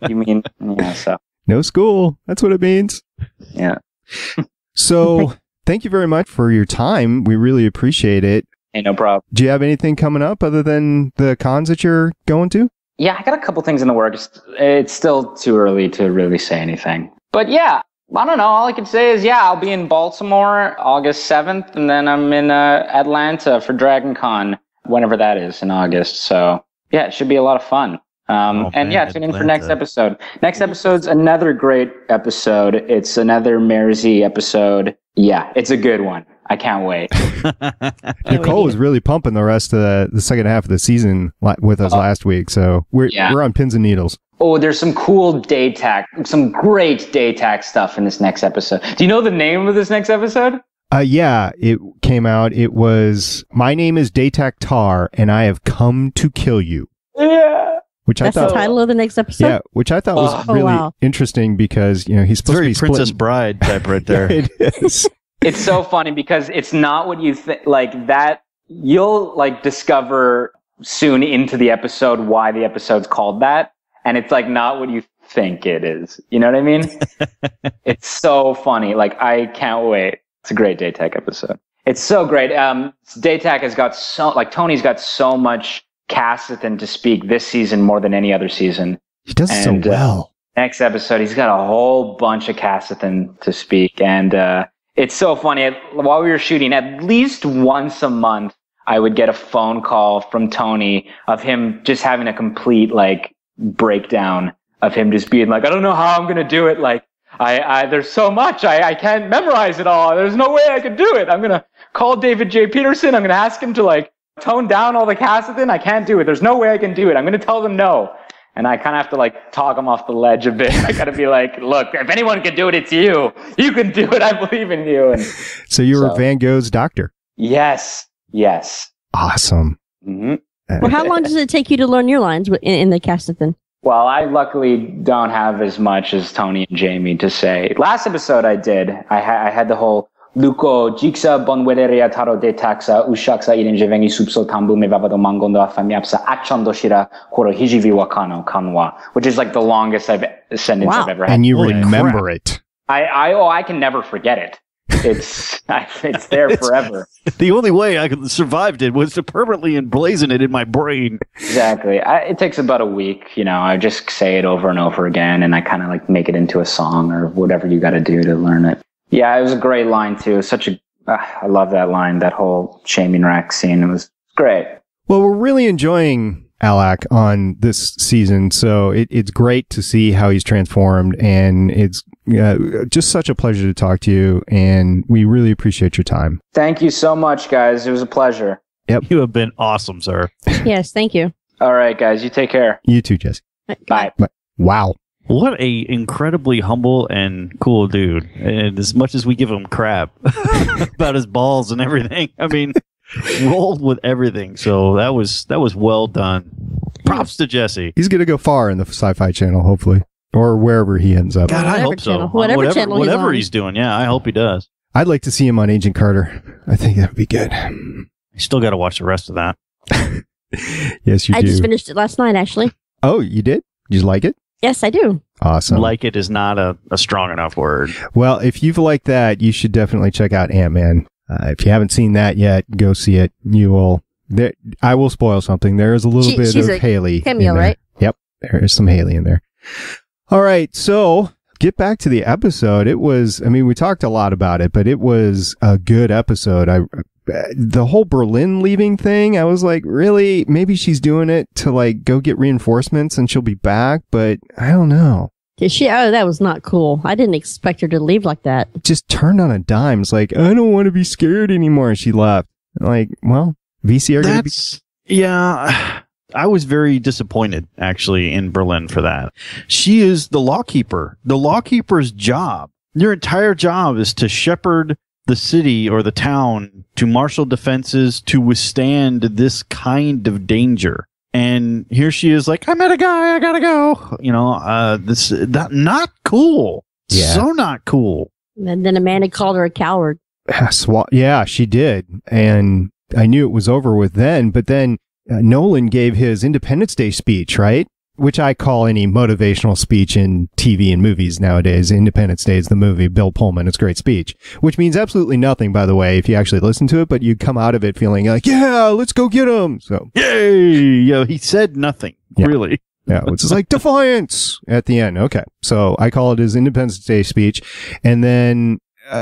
You mean? Yeah. So. No school. That's what it means. Yeah. So thank you very much for your time. We really appreciate it. Hey, no problem. Do you have anything coming up other than the cons that you're going to? Yeah, I got a couple things in the works. It's still too early to really say anything. But yeah, I don't know. All I can say is, I'll be in Baltimore August 7th, and then I'm in Atlanta for Dragon Con, whenever that is in August. So yeah, it should be a lot of fun. Tune in for next episode. Next episode's another great episode. It's another Mersey episode. Yeah, it's a good one. I can't wait. Nicole was really pumping the rest of the second half of the season with us last week, so we're on pins and needles. Oh, there's some cool some great daytac stuff in this next episode. Do you know the name of this next episode? Yeah, it came out. It was, "My name is Daytac Tar, and I have come to kill you." Yeah. That's the title of the next episode? Yeah, which I thought was really interesting because, he's supposed to be Princess Bride type right there. It is. It's so funny because it's not what you think, like that. You'll like discover soon into the episode why the episode's called that. And it's like not what you think it is. You know what I mean? It's so funny. Like, I can't wait. It's a great Daytac episode. It's so great. Daytac has got Tony's got so much Cassethan to speak this season more than any other season. He does so well. Next episode, he's got a whole bunch of Cassethan to speak. And it's so funny. While we were shooting, at least once a month, I would get a phone call from Tony of him just having a complete like breakdown of him just being like, I don't know how I'm going to do it. Like, there's so much. I can't memorize it all. There's no way I could do it. I'm going to call David J. Peterson. I'm going to ask him to like tone down all the Cassethan. I can't do it. There's no way I can do it. I'm going to tell them no. And I kind of have to like talk him off the ledge a bit. I got to be like, look, if anyone can do it, it's you. You can do it. I believe in you. And so you were Van Gogh's doctor. Yes. Awesome. Mm-hmm. Well, how long does it take you to learn your lines in the Cassethan? Well, I luckily don't have as much as Tony and Jamie to say. Last episode I did. I had the whole Luko jiksa bonwereria taro de taxa ushaksa irin jeveni subso tambu mevavado mangondo afamiapsa achandoshira koro hijivi wakano kanwa, which is like the longest sentence I've ever had. And you remember it. I can never forget it. It's there forever. The only way I could survived it was to permanently emblazon it in my brain. Exactly. It takes about a week. I just say it over and over again, and I kind of like make it into a song or whatever you got to do to learn it. Yeah, it was a great line too. I love that line. That whole shaming rack scene. It was great. Well, we're really enjoying Alak on this season, so it's great to see how he's transformed, and it's just such a pleasure to talk to you, and we really appreciate your time. Thank you so much, guys. It was a pleasure. Yep. You have been awesome, sir. Yes, thank you. All right, guys. You take care. You too, Jesse. Bye. Wow. What a incredibly humble and cool dude. And as much as we give him crap about his balls and everything, I mean, rolled with everything. So that was well done. Props to Jesse. He's going to go far in the Sci-Fi Channel, hopefully, or wherever he ends up. God, I hope so. Whatever he's doing. Yeah, I hope he does. I'd like to see him on Agent Carter. I think that would be good. You still got to watch the rest of that. Yes, you do. I just finished it last night, actually. Oh, you did? Did you like it? Yes, I do. Awesome. Like it is not a strong enough word. Well, if you've liked that, you should definitely check out Ant-Man. If you haven't seen that yet, go see it. You will. I will spoil something. There is a little bit of Haley. Cameo, right? Yep. There is some Haley in there. All right. So get back to the episode. It was, we talked a lot about it, but it was a good episode. The whole Berlin leaving thing, I was like, really? Maybe she's doing it to like go get reinforcements and she'll be back, but I don't know. That was not cool. I didn't expect her to leave like that. Just turned on a dime. It's like, I don't want to be scared anymore. And she left. Like, well, VC are going to be. Yeah. I was very disappointed, actually, in Berlin for that. She is the lawkeeper. The lawkeeper's job, your entire job is to shepherd the city or the town to marshal defenses to withstand this kind of danger. And here she is like, I met a guy, I gotta go. Not cool. Yeah. So not cool. And then Amanda called her a coward. Yeah, she did. And I knew it was over with then, but then Nolan gave his Independence Day speech, right? Which I call any motivational speech in TV and movies nowadays. Independence Day is the movie, Bill Pullman. It's a great speech, which means absolutely nothing, by the way, if you actually listen to it, but you come out of it feeling like, yeah, let's go get him. So, yay! Yeah, he said nothing, really. Yeah, it's just like defiance at the end. Okay. So I call it his Independence Day speech. And then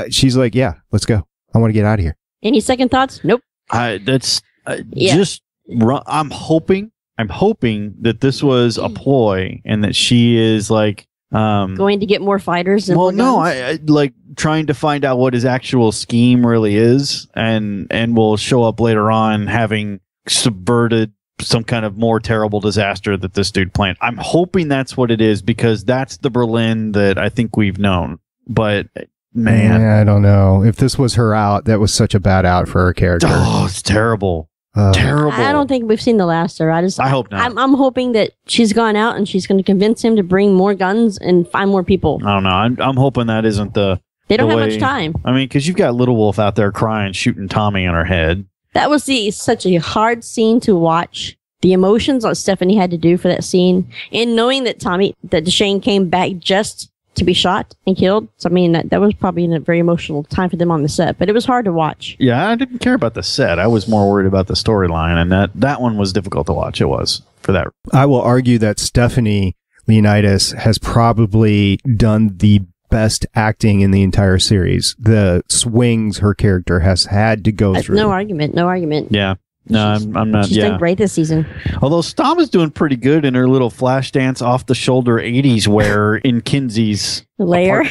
she's like, yeah, let's go. I want to get out of here. Any second thoughts? Nope. Just run. I'm hoping that this was a ploy and that she is like going to get more fighters. And I like trying to find out what his actual scheme really is, and will show up later on having subverted some kind of more terrible disaster that this dude planned. I'm hoping that's what it is, because that's the Berlin that I think we've known. But man, I don't know if this was her out. That was such a bad out for her character. Oh, it's terrible. Terrible. I don't think we've seen the last of her. I hope not. I'm hoping that she's gone out and she's going to convince him to bring more guns and find more people. I don't know. I'm hoping that isn't the. They don't have much time. I mean, because you've got Little Wolf out there crying, shooting Tommy in her head. That was such a hard scene to watch. The emotions that Stephanie had to do for that scene, and knowing that Deshane came back just to be shot and killed. So, I mean, that was probably a very emotional time for them on the set, but it was hard to watch. Yeah, I didn't care about the set. I was more worried about the storyline, and that one was difficult to watch. It was, for that. I will argue that Stephanie Leonidas has probably done the best acting in the entire series. The swings her character has had to go through. No argument. Yeah. No, I'm not. She's done great this season. Although Stom is doing pretty good in her little flash dance off the shoulder 80s wear in Kinsey's lair.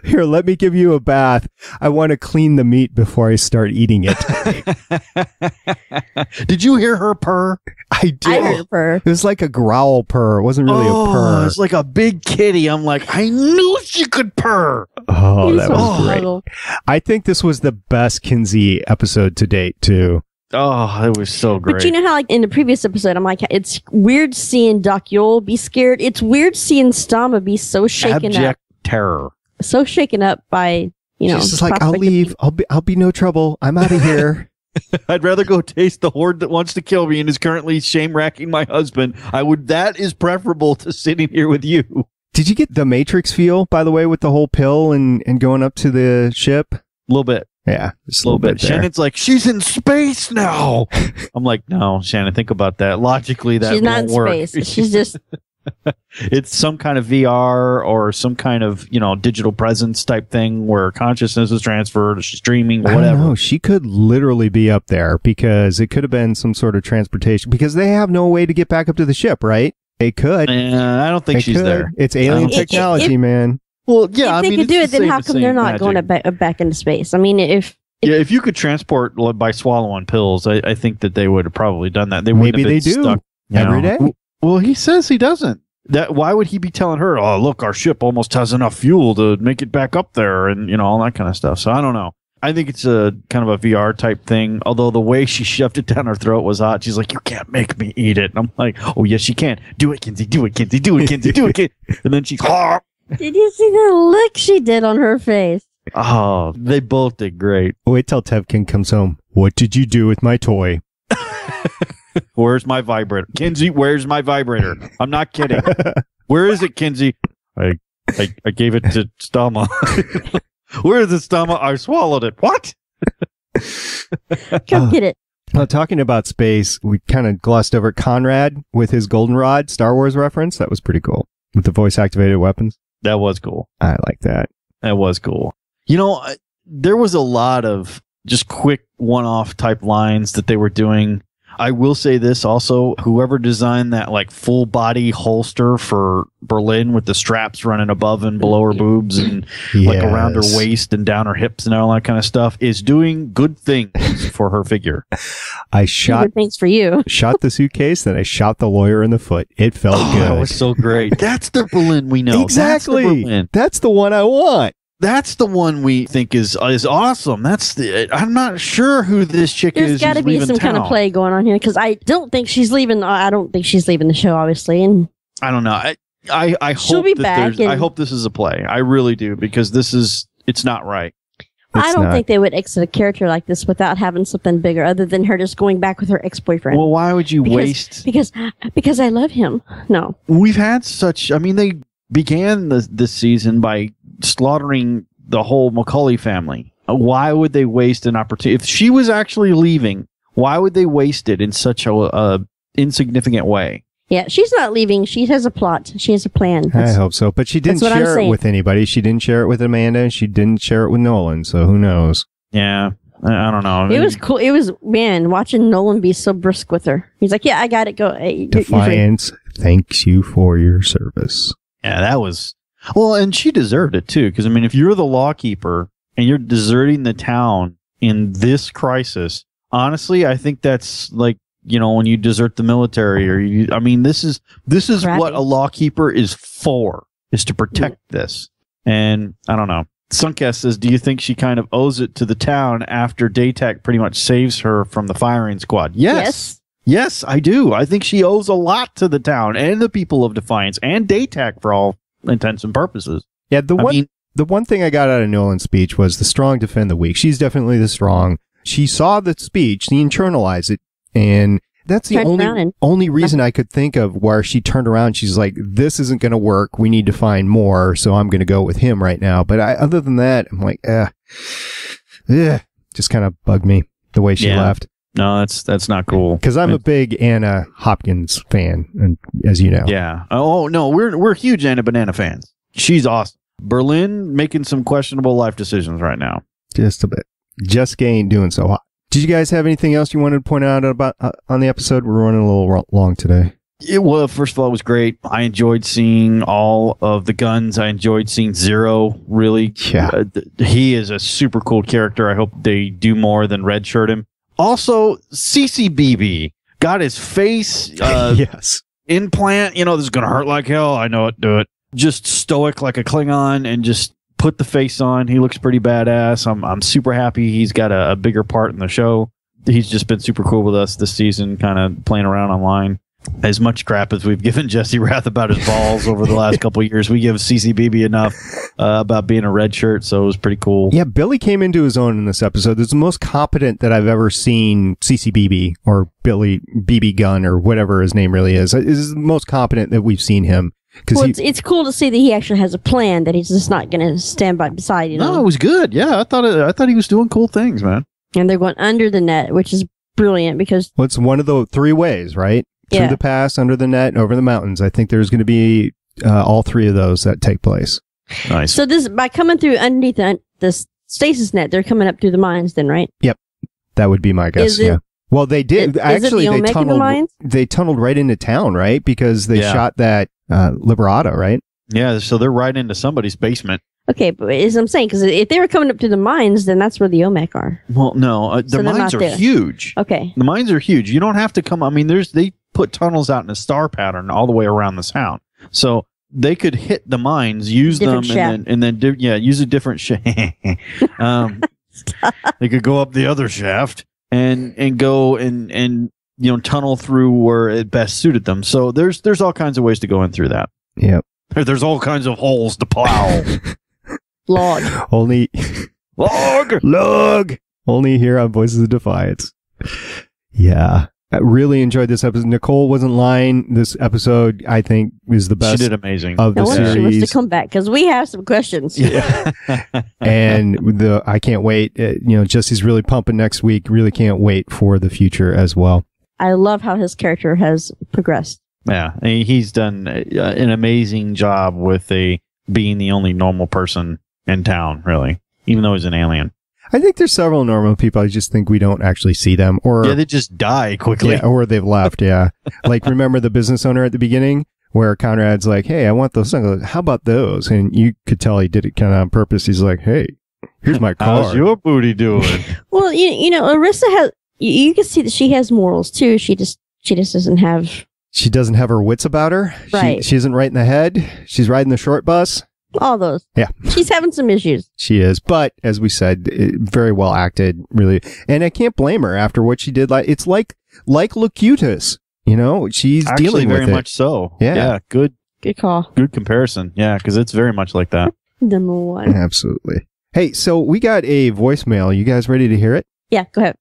Here, let me give you a bath. I want to clean the meat before I start eating it. Did you hear her purr? I did. I heard her purr. It was like a growl purr. It wasn't really a purr. It was like a big kitty. I'm like, I knew she could purr. Oh, that was great. I think this was the best Kinsey episode to date, too. Oh, it was so great. But you know how, like, in the previous episode, I'm like, it's weird seeing Doc Yule be scared. It's weird seeing Stama be so shaken Abject up. terror. So shaken up by, She's just like, I'll leave. I'll be no trouble. I'm out of here. I'd rather go taste the horde that wants to kill me and is currently shame-racking my husband. That is preferable to sitting here with you. Did you get the Matrix feel, by the way, with the whole pill and going up to the ship? A little bit. Yeah, just a little bit there. Shannon's like, she's in space now. I'm like, no, Shannon, think about that. Logically, that she's won't work. She's not in space. She's just... It's some kind of VR or some kind of, digital presence type thing where consciousness is transferred, or she's dreaming, whatever. I don't know. She could literally be up there, because it could have been some sort of transportation, because they have no way to get back up to the ship, right? They could. I don't think she's there. It's alien technology, man. Well, yeah, if they could do it, then how come they're not going back into space? I mean, if you could transport by swallowing pills, I think that they would have probably done that. Maybe they do stuck, every day. Well, he says he doesn't. Why would he be telling her, oh, look, our ship almost has enough fuel to make it back up there, and all that kind of stuff. So I don't know. I think it's a kind of a VR type thing, although the way she shoved it down her throat was hot. She's like, you can't make me eat it. And I'm like, oh, yes, you can. Do it, Kinsey. Do it, Kinsey. Do it, Kinsey. Do it, Kinsey. And then she's... Did you see the look she did on her face? Oh, they both did great. Wait till Tevkin comes home. What did you do with my toy? Where's my vibrator? Kinsey, where's my vibrator? I'm not kidding. Where is it, Kinsey? I gave it to Stama. Where is it, Stama? I swallowed it. What? Come get it. Well, talking about space, we kind of glossed over Conrad with his goldenrod Star Wars reference. That was pretty cool. With the voice-activated weapons. That was cool. I like that. That was cool. You know, there was a lot of just quick one-off type lines that they were doing. I will say this also, whoever designed that like full body holster for Berlin with the straps running above and below her boobs and like around her waist and down her hips and all that kind of stuff is doing good things for her figure. I shot Good things for you. Shot the suitcase, then I shot the lawyer in the foot. It felt good. That was so great. That's the Berlin we know. Exactly. That's the one I want. That's the one we think is awesome. I'm not sure who this chick is. There's got to be some kind of play going on here because I don't think she's leaving. I don't think she's leaving the show, obviously. And I don't know. I hope she'll be back. I hope this is a play. I really do because it's not right. I don't think they would exit a character like this without having something bigger other than her just going back with her ex-boyfriend. Well, why would you waste? Because I love him. No. We've had such. I mean, they began this season by slaughtering the whole Macaulay family. Why would they waste an opportunity? If she was actually leaving, why would they waste it in such a insignificant way? Yeah, she's not leaving. She has a plot. She has a plan. I hope so. But she didn't share it with anybody. She didn't share it with Amanda. She didn't share it with Nolan. So who knows? Yeah, I don't know. It was cool. It was, man, watching Nolan be so brisk with her. He's like, yeah, I got it. Go. Hey, Defiance thanks you for your service. Yeah, that was... Well, and she deserved it, too. Because, I mean, if you're the lawkeeper and you're deserting the town in this crisis, honestly, I think that's like, you know, when you desert the military or this is what a lawkeeper is for, is to protect this. And I don't know. Sunkast says, do you think she kind of owes it to the town after Daytak pretty much saves her from the firing squad? Yes, I do. I think she owes a lot to the town and the people of Defiance and Daytak for all intents and purposes. Yeah, the one thing I got out of Nolan's speech was the strong defend the weak. She's definitely the strong. She saw the speech, she internalized it, and that's the only reason I could think of where she turned around. She's like, this isn't going to work. We need to find more, so I'm going to go with him right now. But other than that, I'm like, just kind of bugged me the way she left. No, that's not cool. Because I'm a big Anna Hopkins fan, and as you know. Yeah. Oh no, we're huge Anna Banana fans. She's awesome. Berlin making some questionable life decisions right now. Just a bit. Jessica ain't doing so hot. Did you guys have anything else you wanted to point out about on the episode? We're running a little long today. Well, first of all, it was great. I enjoyed seeing all of the guns. I enjoyed seeing Zero. Really, he is a super cool character. I hope they do more than redshirt him. Also, CCBB got his face implant. You know, this is going to hurt like hell. I know it. Do it. Just stoic like a Klingon and just put the face on. He looks pretty badass. I'm super happy he's got a bigger part in the show. He's just been super cool with us this season, kind of playing around online. As much crap as we've given Jesse Rath about his balls over the last couple of years, we give CCBB enough about being a red shirt, so it was pretty cool. Yeah, Billy came into his own in this episode. It's the most competent that I've ever seen CCBB, or Billy BB Gunn, or whatever his name really is. Is the most competent that we've seen him. Well, it's cool to see that he actually has a plan, that he's just not going to stand by beside, you know? No, it was good. Yeah, I thought he was doing cool things, man. And they're going under the net, which is brilliant because... Well, it's one of the three ways, right? Through the pass, under the net, and over the mountains. I think there's going to be all three of those that take place. Nice. So this, by coming through underneath the stasis net, they're coming up through the mines then, right? Yep. That would be my guess, Well, they did. Actually, they tunneled right into town, right? Because they shot that Liberato, right? Yeah, so they're right into somebody's basement. Okay, but as I'm saying, because if they were coming up to the mines, then that's where the OMEC are. Well, no, the mines are huge. Okay. The mines are huge. You don't have to come... I mean, they put tunnels out in a star pattern all the way around the town. So they could hit the mines, use them, and then use a different shaft. They could go up the other shaft and go and tunnel through where it best suited them. So there's all kinds of ways to go in through that. Yep. There's all kinds of holes to plow. Log. Log. Only here on Voices of Defiance. Yeah. I really enjoyed this episode. Nicole wasn't lying. This episode, I think, is the best. She did amazing. Of the No wonder series. she wants to come back because we have some questions. Yeah. And I can't wait. Jesse's really pumping next week. Really can't wait for the future as well. I love how his character has progressed. Yeah, he's done an amazing job with being the only normal person in town, really, even though he's an alien. I think there's several normal people. I just think we don't actually see them, or they just die quickly. Yeah, or they've left. Yeah, like remember the business owner at the beginning where Conrad's like, "Hey, I want those things. How about those?" And you could tell he did it kind of on purpose. He's like, "Hey, here's my car. How's your booty doing?" Well, Irisa has. You can see that she has morals too. She just doesn't have. She doesn't have her wits about her. Right. She isn't right in the head. She's riding the short bus. All those. Yeah. She's having some issues. She is. But as we said, very well acted, really. And I can't blame her after what she did. It's like Locutus, she's Actually, dealing with very it. much so. Yeah. Good call. Good comparison. Yeah, because it's very much like that. Number one. Absolutely. Hey, so we got a voicemail. You guys ready to hear it? Yeah, go ahead.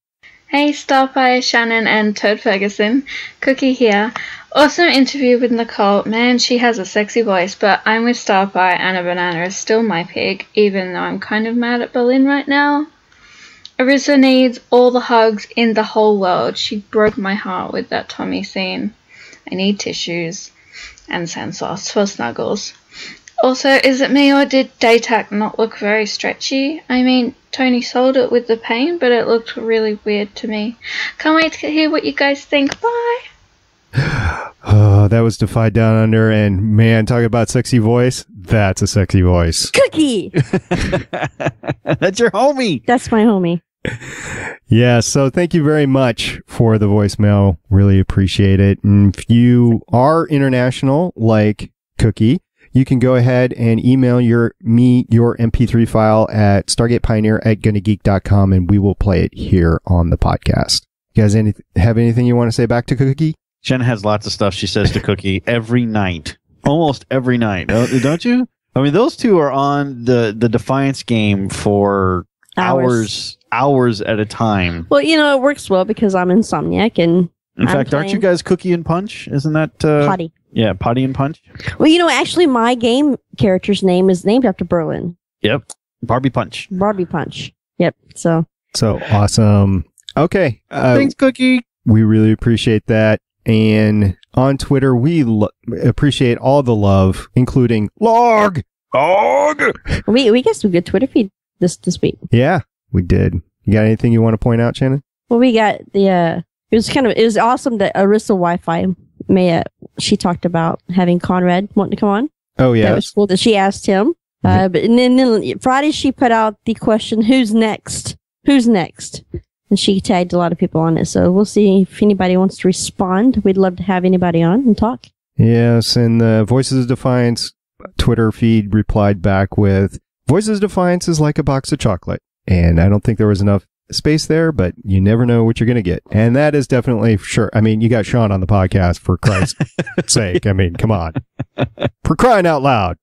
Hey Starfire, Shannon and Toad Ferguson, Cookie here. Awesome interview with Nicole. Man, she has a sexy voice, but I'm with Starfire and a banana is still my pick, even though I'm kind of mad at Berlin right now. Irisa needs all the hugs in the whole world. She broke my heart with that Tommy scene. I need tissues and sand sauce for snuggles. Also, is it me or did Daytac not look very stretchy? I mean, Tony sold it with the pain, but it looked really weird to me. Can't wait to hear what you guys think. Bye! Oh, that was Defy Down Under, and man, talk about sexy voice. That's a sexy voice. Cookie! That's your homie. That's my homie. Yeah, so thank you very much for the voicemail. Really appreciate it. And if you are international, like Cookie, you can go ahead and email your MP3 file at stargatepioneer@GonnaGeek.com, and we will play it here on the podcast. You guys have anything you want to say back to Cookie? Shannon has lots of stuff she says to Cookie every night. Almost every night. Don't you? I mean, those two are on the Defiance game for hours at a time. Well, it works well because I'm insomniac and in fact, aren't you guys Cookie and Punch? Isn't that Potty? Yeah, Potty and Punch. Well, actually, my game character's name is named after Berlin. Yep, Barbie Punch. Barbie Punch. Yep. So awesome. Okay. Thanks, Cookie. We really appreciate that. And on Twitter, we appreciate all the love, including Log. We got some good Twitter feed this week. Yeah, we did. You got anything you want to point out, Shannon? Well, we got it was awesome that Irisa Wi-Fi she talked about having Conrad wanting to come on. Oh yeah, that was cool that she asked him. But and then Friday she put out the question, "Who's next? Who's next?" And she tagged a lot of people on it. So we'll see if anybody wants to respond. We'd love to have anybody on and talk. Yes, and the Voices of Defiance Twitter feed replied back with, "Voices of Defiance is like a box of chocolate." And I don't think there was enough space there, but you never know what you're going to get. And that is definitely sure. I mean, you got Sean on the podcast, for Christ's sake. I mean, come on. For crying out loud.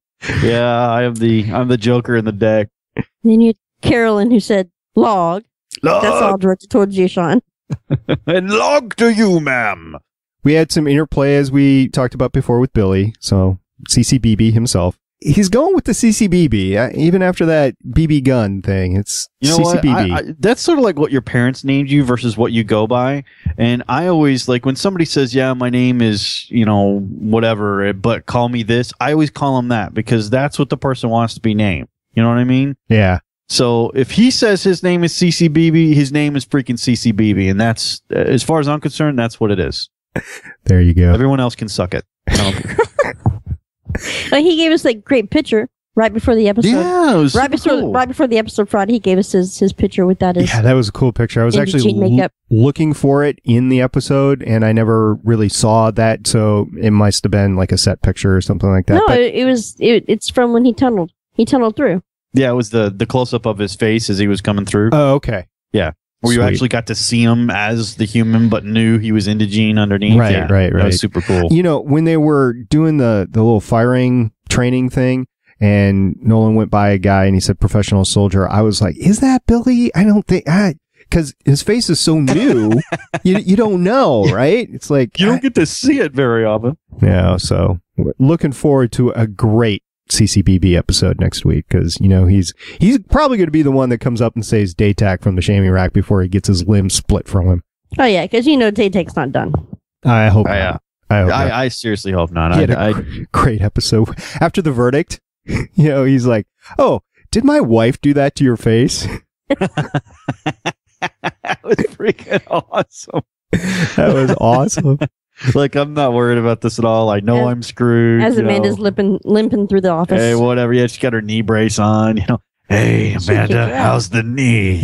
Yeah, I'm the Joker in the deck. And then you had Carolyn who said, Log. That's all directed towards you, Sean. And log to you, ma'am. We had some interplay as we talked about before with Billy. So CCBB himself. He's going with the CCBB, even after that BB gun thing. It's CCBB. What? That's sort of like what your parents named you versus what you go by. And I always, like, when somebody says, yeah, my name is, whatever, but call me this, I always call them that because that's what the person wants to be named. You know what I mean? Yeah. So if he says his name is CCBB, his name is freaking CCBB. And that's, as far as I'm concerned, that's what it is. There you go. Everyone else can suck it. He gave us that great picture right before the episode. Yeah, it was right before the episode Friday. He gave us his picture with that. Yeah, that was a cool picture. I was actually looking for it in the episode, and I never really saw that. So it must have been like a set picture or something like that. No, it's from when he tunneled. He tunneled through. Yeah, it was the close up of his face as he was coming through. Oh, okay. Yeah. Where you actually got to see him as the human, but knew he was indigene underneath. Right. That was super cool. When they were doing the little firing training thing, and Nolan went by a guy and he said professional soldier, I was like, is that Billy? I don't think, because his face is so new, you don't know, right? It's like You don't get to see it very often. yeah. So we're looking forward to a great CCBB episode next week because he's probably going to be the one that comes up and says Daytak from the shaming rack before he gets his limb split from him. Oh yeah, because Daytak's not done. I hope. Not. I seriously hope not. He had a great episode after the verdict. He's like, "Oh, did my wife do that to your face?" That was freaking awesome. That was awesome. Like, I'm not worried about this at all. I know I'm screwed. As Amanda's limping through the office. Hey, whatever. Yeah, she's got her knee brace on. Hey, Amanda, how's the knee?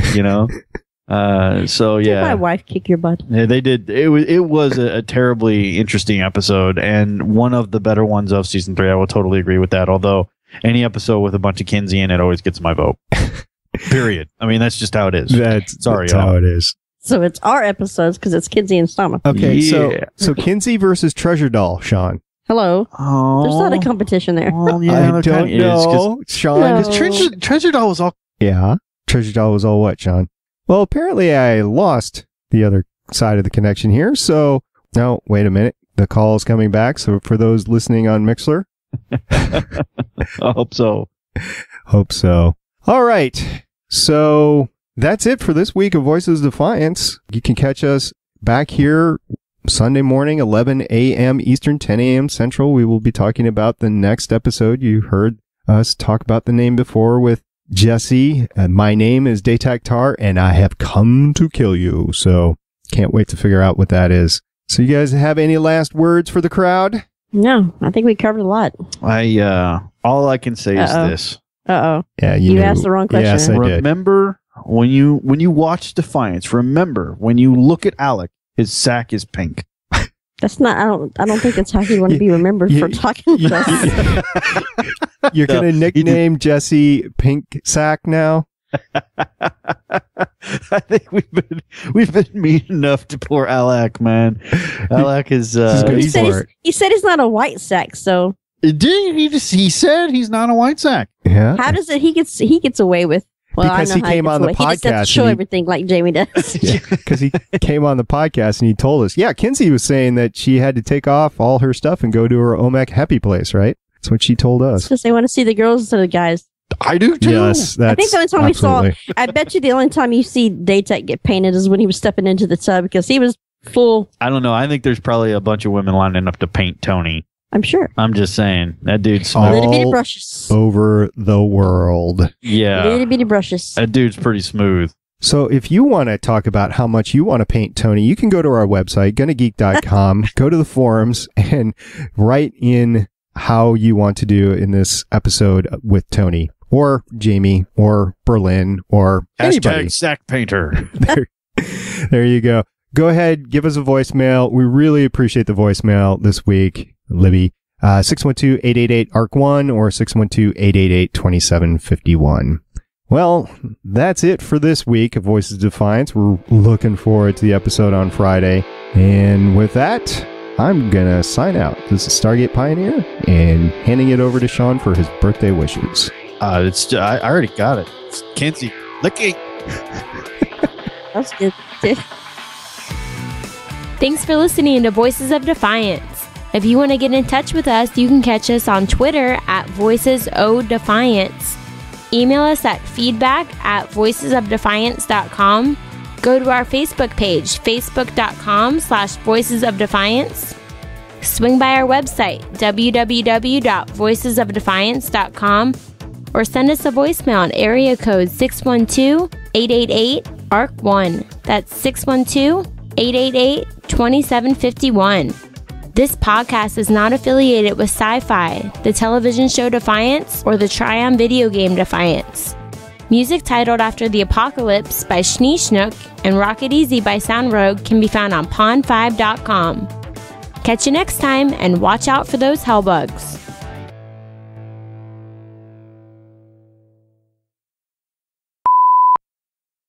So yeah. Did my wife kick your butt? Yeah, they did. It was a terribly interesting episode and one of the better ones of season 3. I will totally agree with that. Although any episode with a bunch of Kinsey in it always gets my vote. Period. I mean, that's just how it is. That's how it is. So it's our episodes because it's Kinsey and Stama. Okay, so Kinsey versus Treasure Doll, Sean. Hello. Oh, there's not a competition there. Well, yeah, I don't know, Sean. Because Treasure Doll was all. Yeah, Treasure Doll was all what, Sean? Well, apparently I lost the other side of the connection here. So, no, wait a minute. The call is coming back. So for those listening on Mixler. I hope so. Hope so. All right. So that's it for this week of Voices of Defiance. You can catch us back here Sunday morning, 11 a.m. Eastern, 10 a.m. Central. We will be talking about the next episode. You heard us talk about the name before with Jesse. My name is Daytak Tar, and I have come to kill you. So can't wait to figure out what that is. So you guys have any last words for the crowd? No, I think we covered a lot. All I can say is this. Uh-oh. Yeah, you asked the wrong question. Yes, I did. Remember when you watch Defiance, remember when you look at Alec, his sack is pink. That's not. I don't think that's how you want to be remembered for talking to us. You're going to nickname Jesse Pink Sack now? I think we've been mean enough to poor Alec, man. Alec is. He said he's not a white sack, so. He said he's not a white sack. Yeah. How does it? He gets away with. Well, because I know he came on the podcast. He just has to show everything like Jamie does. Because he came on the podcast and he told us. Yeah, Kinsey was saying that she had to take off all her stuff and go to her Olmec happy place, right? That's what she told us. Because they want to see the girls instead of the guys. I do too. Yes, I think the only time we saw. I bet you the only time you see Daytak get painted is when he was stepping into the tub because he was full. I don't know. I think there's probably a bunch of women lining up to paint Tony. I'm sure. I'm just saying that dude's all little bitty brushes over the world. Yeah, little bitty brushes. That dude's pretty smooth. So if you want to talk about how much you want to paint Tony, you can go to our website, GonnaGeek.com, go to the forums, and write in how you want to do in this episode with Tony or Jamie or Berlin or anybody. Sack painter. There you go. Go ahead, give us a voicemail. We really appreciate the voicemail this week. Libby, 612-888-ARC1 or 612-888-2751. Well, that's it for this week of Voices of Defiance. We're looking forward to the episode on Friday. And with that, I'm going to sign out. This is Stargate Pioneer and handing it over to Sean for his birthday wishes. I already got it. It's Kinsey. Licking. That's good. Thanks for listening to Voices of Defiance. If you want to get in touch with us, you can catch us on Twitter at VoicesODefiance. Email us at feedback@voicesofdefiance.com. Go to our Facebook page, facebook.com/voicesofdefiance. Swing by our website, www.voicesofdefiance.com, or send us a voicemail on area code 612-888-ARC1. That's 612-888-2751. This podcast is not affiliated with Sci-Fi, the television show Defiance, or the Trion video game Defiance. Music titled after the Apocalypse by Schnee Schnook and Rocket Easy by Sound Rogue can be found on pond5.com. Catch you next time, and watch out for those hellbugs.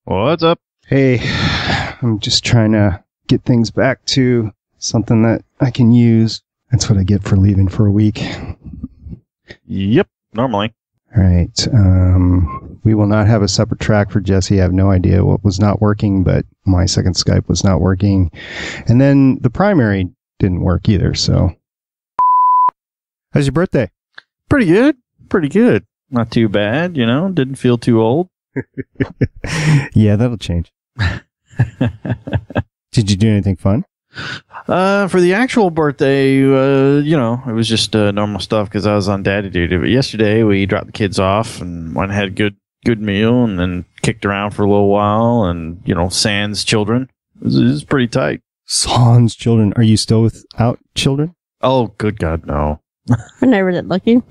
What's up? Hey, I'm just trying to get things back to something that I can use. That's what I get for leaving for a week. Yep, normally. All right. We will not have a separate track for Jesse. I have no idea what was not working, but my second Skype was not working. And then the primary didn't work either, so. How's your birthday? Pretty good. Pretty good. Not too bad, you know. Didn't feel too old. Yeah, that'll change. Did you do anything fun? For the actual birthday, you know, it was just normal stuff because I was on daddy duty. But yesterday we dropped the kids off and went and had a good meal and then kicked around for a little while and, you know, sans children. It was pretty tight. Sans children. Are you still without children? Oh, good God, no. We're never that lucky.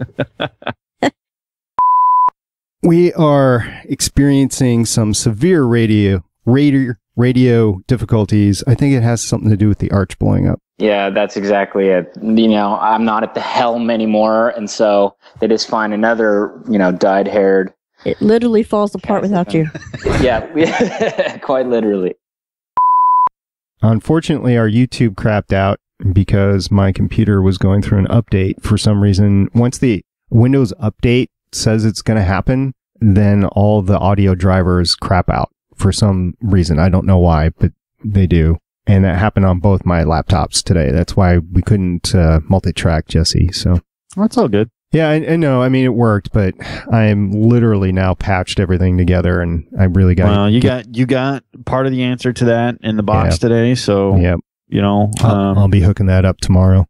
We are experiencing some severe radio difficulties. I think it has something to do with the arch blowing up. Yeah, that's exactly it. You know, I'm not at the helm anymore, and so they just find another, you know, dyed-haired. It literally falls apart without you. Yeah, quite literally. Unfortunately, our YouTube crapped out because my computer was going through an update for some reason. Once the Windows update says it's going to happen, then all the audio drivers crap out for some reason. I don't know why, but they do. And that happened on both my laptops today. That's why we couldn't multi-track Jesse. So That's all good. yeah, I know. I mean, it worked, but I'm literally now patched everything together, and I really got. Well, you got part of the answer to that in the box today. So Yep. you know, I'll be hooking that up tomorrow.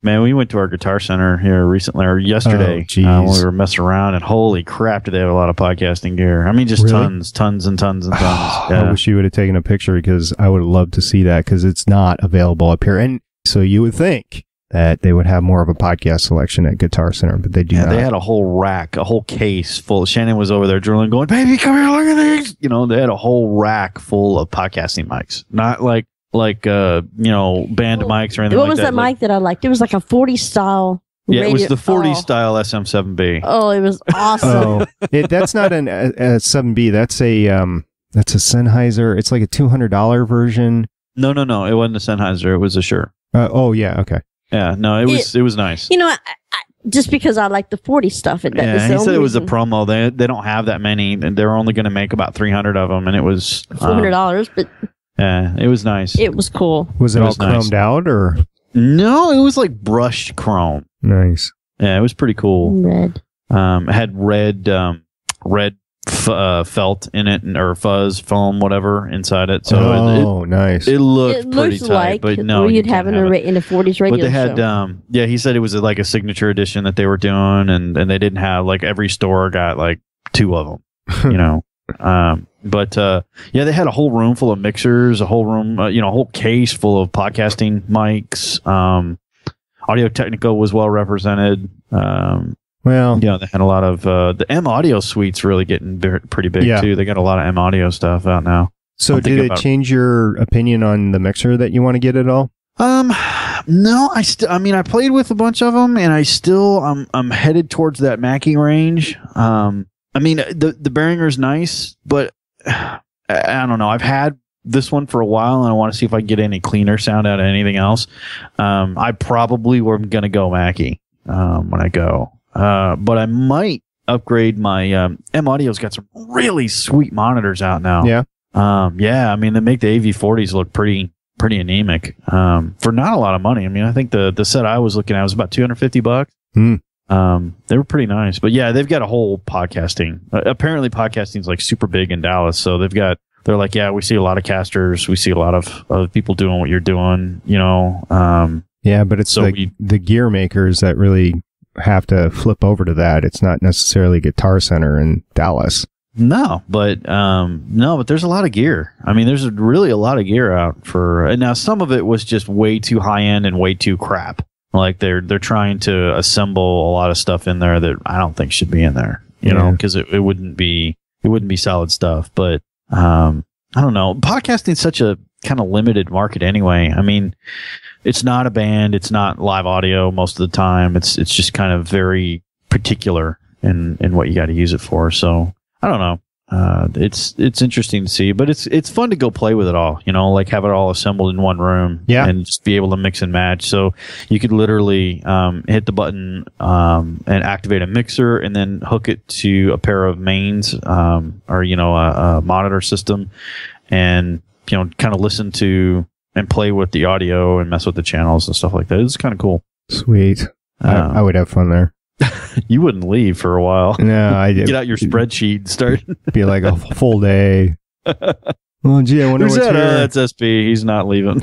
man, we went to our Guitar Center here recently or yesterday. Oh, when we were messing around, and holy crap, do they have a lot of podcasting gear? I mean, just Really? tons and tons. I Yeah. wish you would have taken a picture because I would have loved to see that because it's not available up here. And so you would think that they would have more of a podcast selection at Guitar Center, but they do not. They had a whole rack, a whole case full. Shannon was over there drilling, going, "Baby, come here, look at these." You know, they had a whole rack full of podcasting mics, not like you know, band mics or anything. What like was that mic that I liked? It was like a 40 style. Yeah, it was radio- the 40 oh. style SM7B. Oh, it was awesome. That's not a 7B. That's a Sennheiser. It's like a $200 version. No, it wasn't a Sennheiser. It was a Shure. Oh yeah, okay. Yeah, no, it was nice. You know, I, just because I like the 40 stuff. He said it was a promo. They don't have that many, and they're only going to make about 300 of them, and it was $400, but yeah, it was nice. it was cool. Was it all was nice. chromed out or? No, it was like brushed chrome. Nice. Yeah, it was pretty cool. Red. It had red felt in it, or fuzz foam, whatever inside it. So nice. it looked It pretty looks tight, like but no, you'd you have can't in have it. in a 40s radio But they had, show. he said it was like a signature edition that they were doing, and they didn't have, like, every store got like 2 of them, you know. They had a whole room full of mixers, a whole room, a whole case full of podcasting mics. Audio Technica was well represented. Well, they had a lot of the M Audio suite's really getting pretty big too. They got a lot of M Audio stuff out now. So did it change your opinion on the mixer that you want to get at all? No, I played with a bunch of them, and I'm headed towards that Mackie range. The Behringer's nice, but I don't know. I've had this one for a while, and I want to see if I can get any cleaner sound out of anything else. I probably were going to go Mackie when I go, but I might upgrade my M Audio's got some really sweet monitors out now. Yeah. They make the AV40s look pretty anemic for not a lot of money. I mean, I think the set I was looking at was about $250. They were pretty nice, but yeah, they've got a whole podcasting. Apparently, podcasting's like super big in Dallas, so they're like, yeah, we see a lot of casters, we see a lot of people doing what you're doing, you know. But it's the gear makers that really have to flip over to that. It's not necessarily Guitar Center in Dallas. No, but there's a lot of gear. I mean, there's really a lot of gear out and now some of it was just way too high end and way too crap. Like they're trying to assemble a lot of stuff in there that I don't think should be in there, you know, because it wouldn't be solid stuff. But I don't know. Podcasting's such a kind of limited market anyway. I mean, it's not a band, it's not live audio most of the time. It's just kind of very particular in what you got to use it for. So I don't know. it's interesting to see, but it's fun to go play with it all, like have it all assembled in one room, and just be able to mix and match. So you could literally hit the button and activate a mixer, and then hook it to a pair of mains, or a monitor system, and kind of listen to and play with the audio and mess with the channels and stuff like that. It's kind of cool. Sweet. I would have fun there. You wouldn't leave for a while. No, I get out your spreadsheet and start. Be like a full day. Well, gee, I wonder what's here. That's SP. He's not leaving.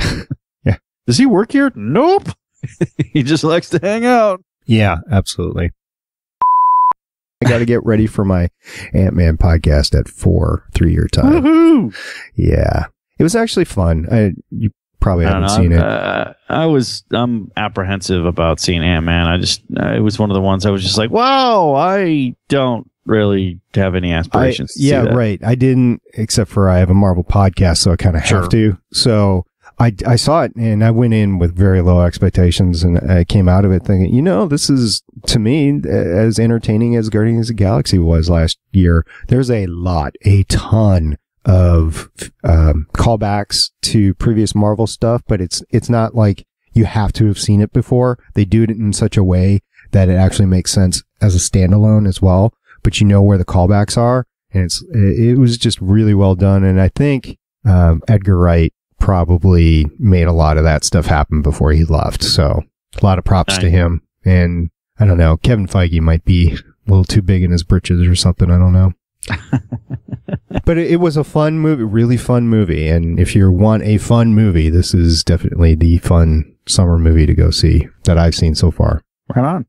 Yeah. Does he work here? Nope. He just likes to hang out. Yeah, absolutely. I got to get ready for my Ant-Man podcast at 3 your time. Woohoo! Yeah. It was actually fun. You probably haven't seen it. I'm apprehensive about seeing Ant-Man. It was one of the ones I was just like, wow, I don't really have any aspirations to see that. Right. I didn't, except for I have a Marvel podcast, so I kind of have to. So I saw it, and I went in with very low expectations, and I came out of it thinking, this is, to me, as entertaining as Guardians of the Galaxy was last year. There's a ton of callbacks to previous Marvel stuff, but it's not like you have to have seen it before. They do it in such a way that it actually makes sense as a standalone as well, but where the callbacks are, and it was just really well done. And I think Edgar Wright probably made a lot of that stuff happen before he left, so a lot of props to him. And I don't know, Kevin Feige might be a little too big in his britches or something, I don't know. But it was a fun movie, really fun movie. And if you want a fun movie, this is definitely the fun summer movie to go see that I've seen so far. Right on.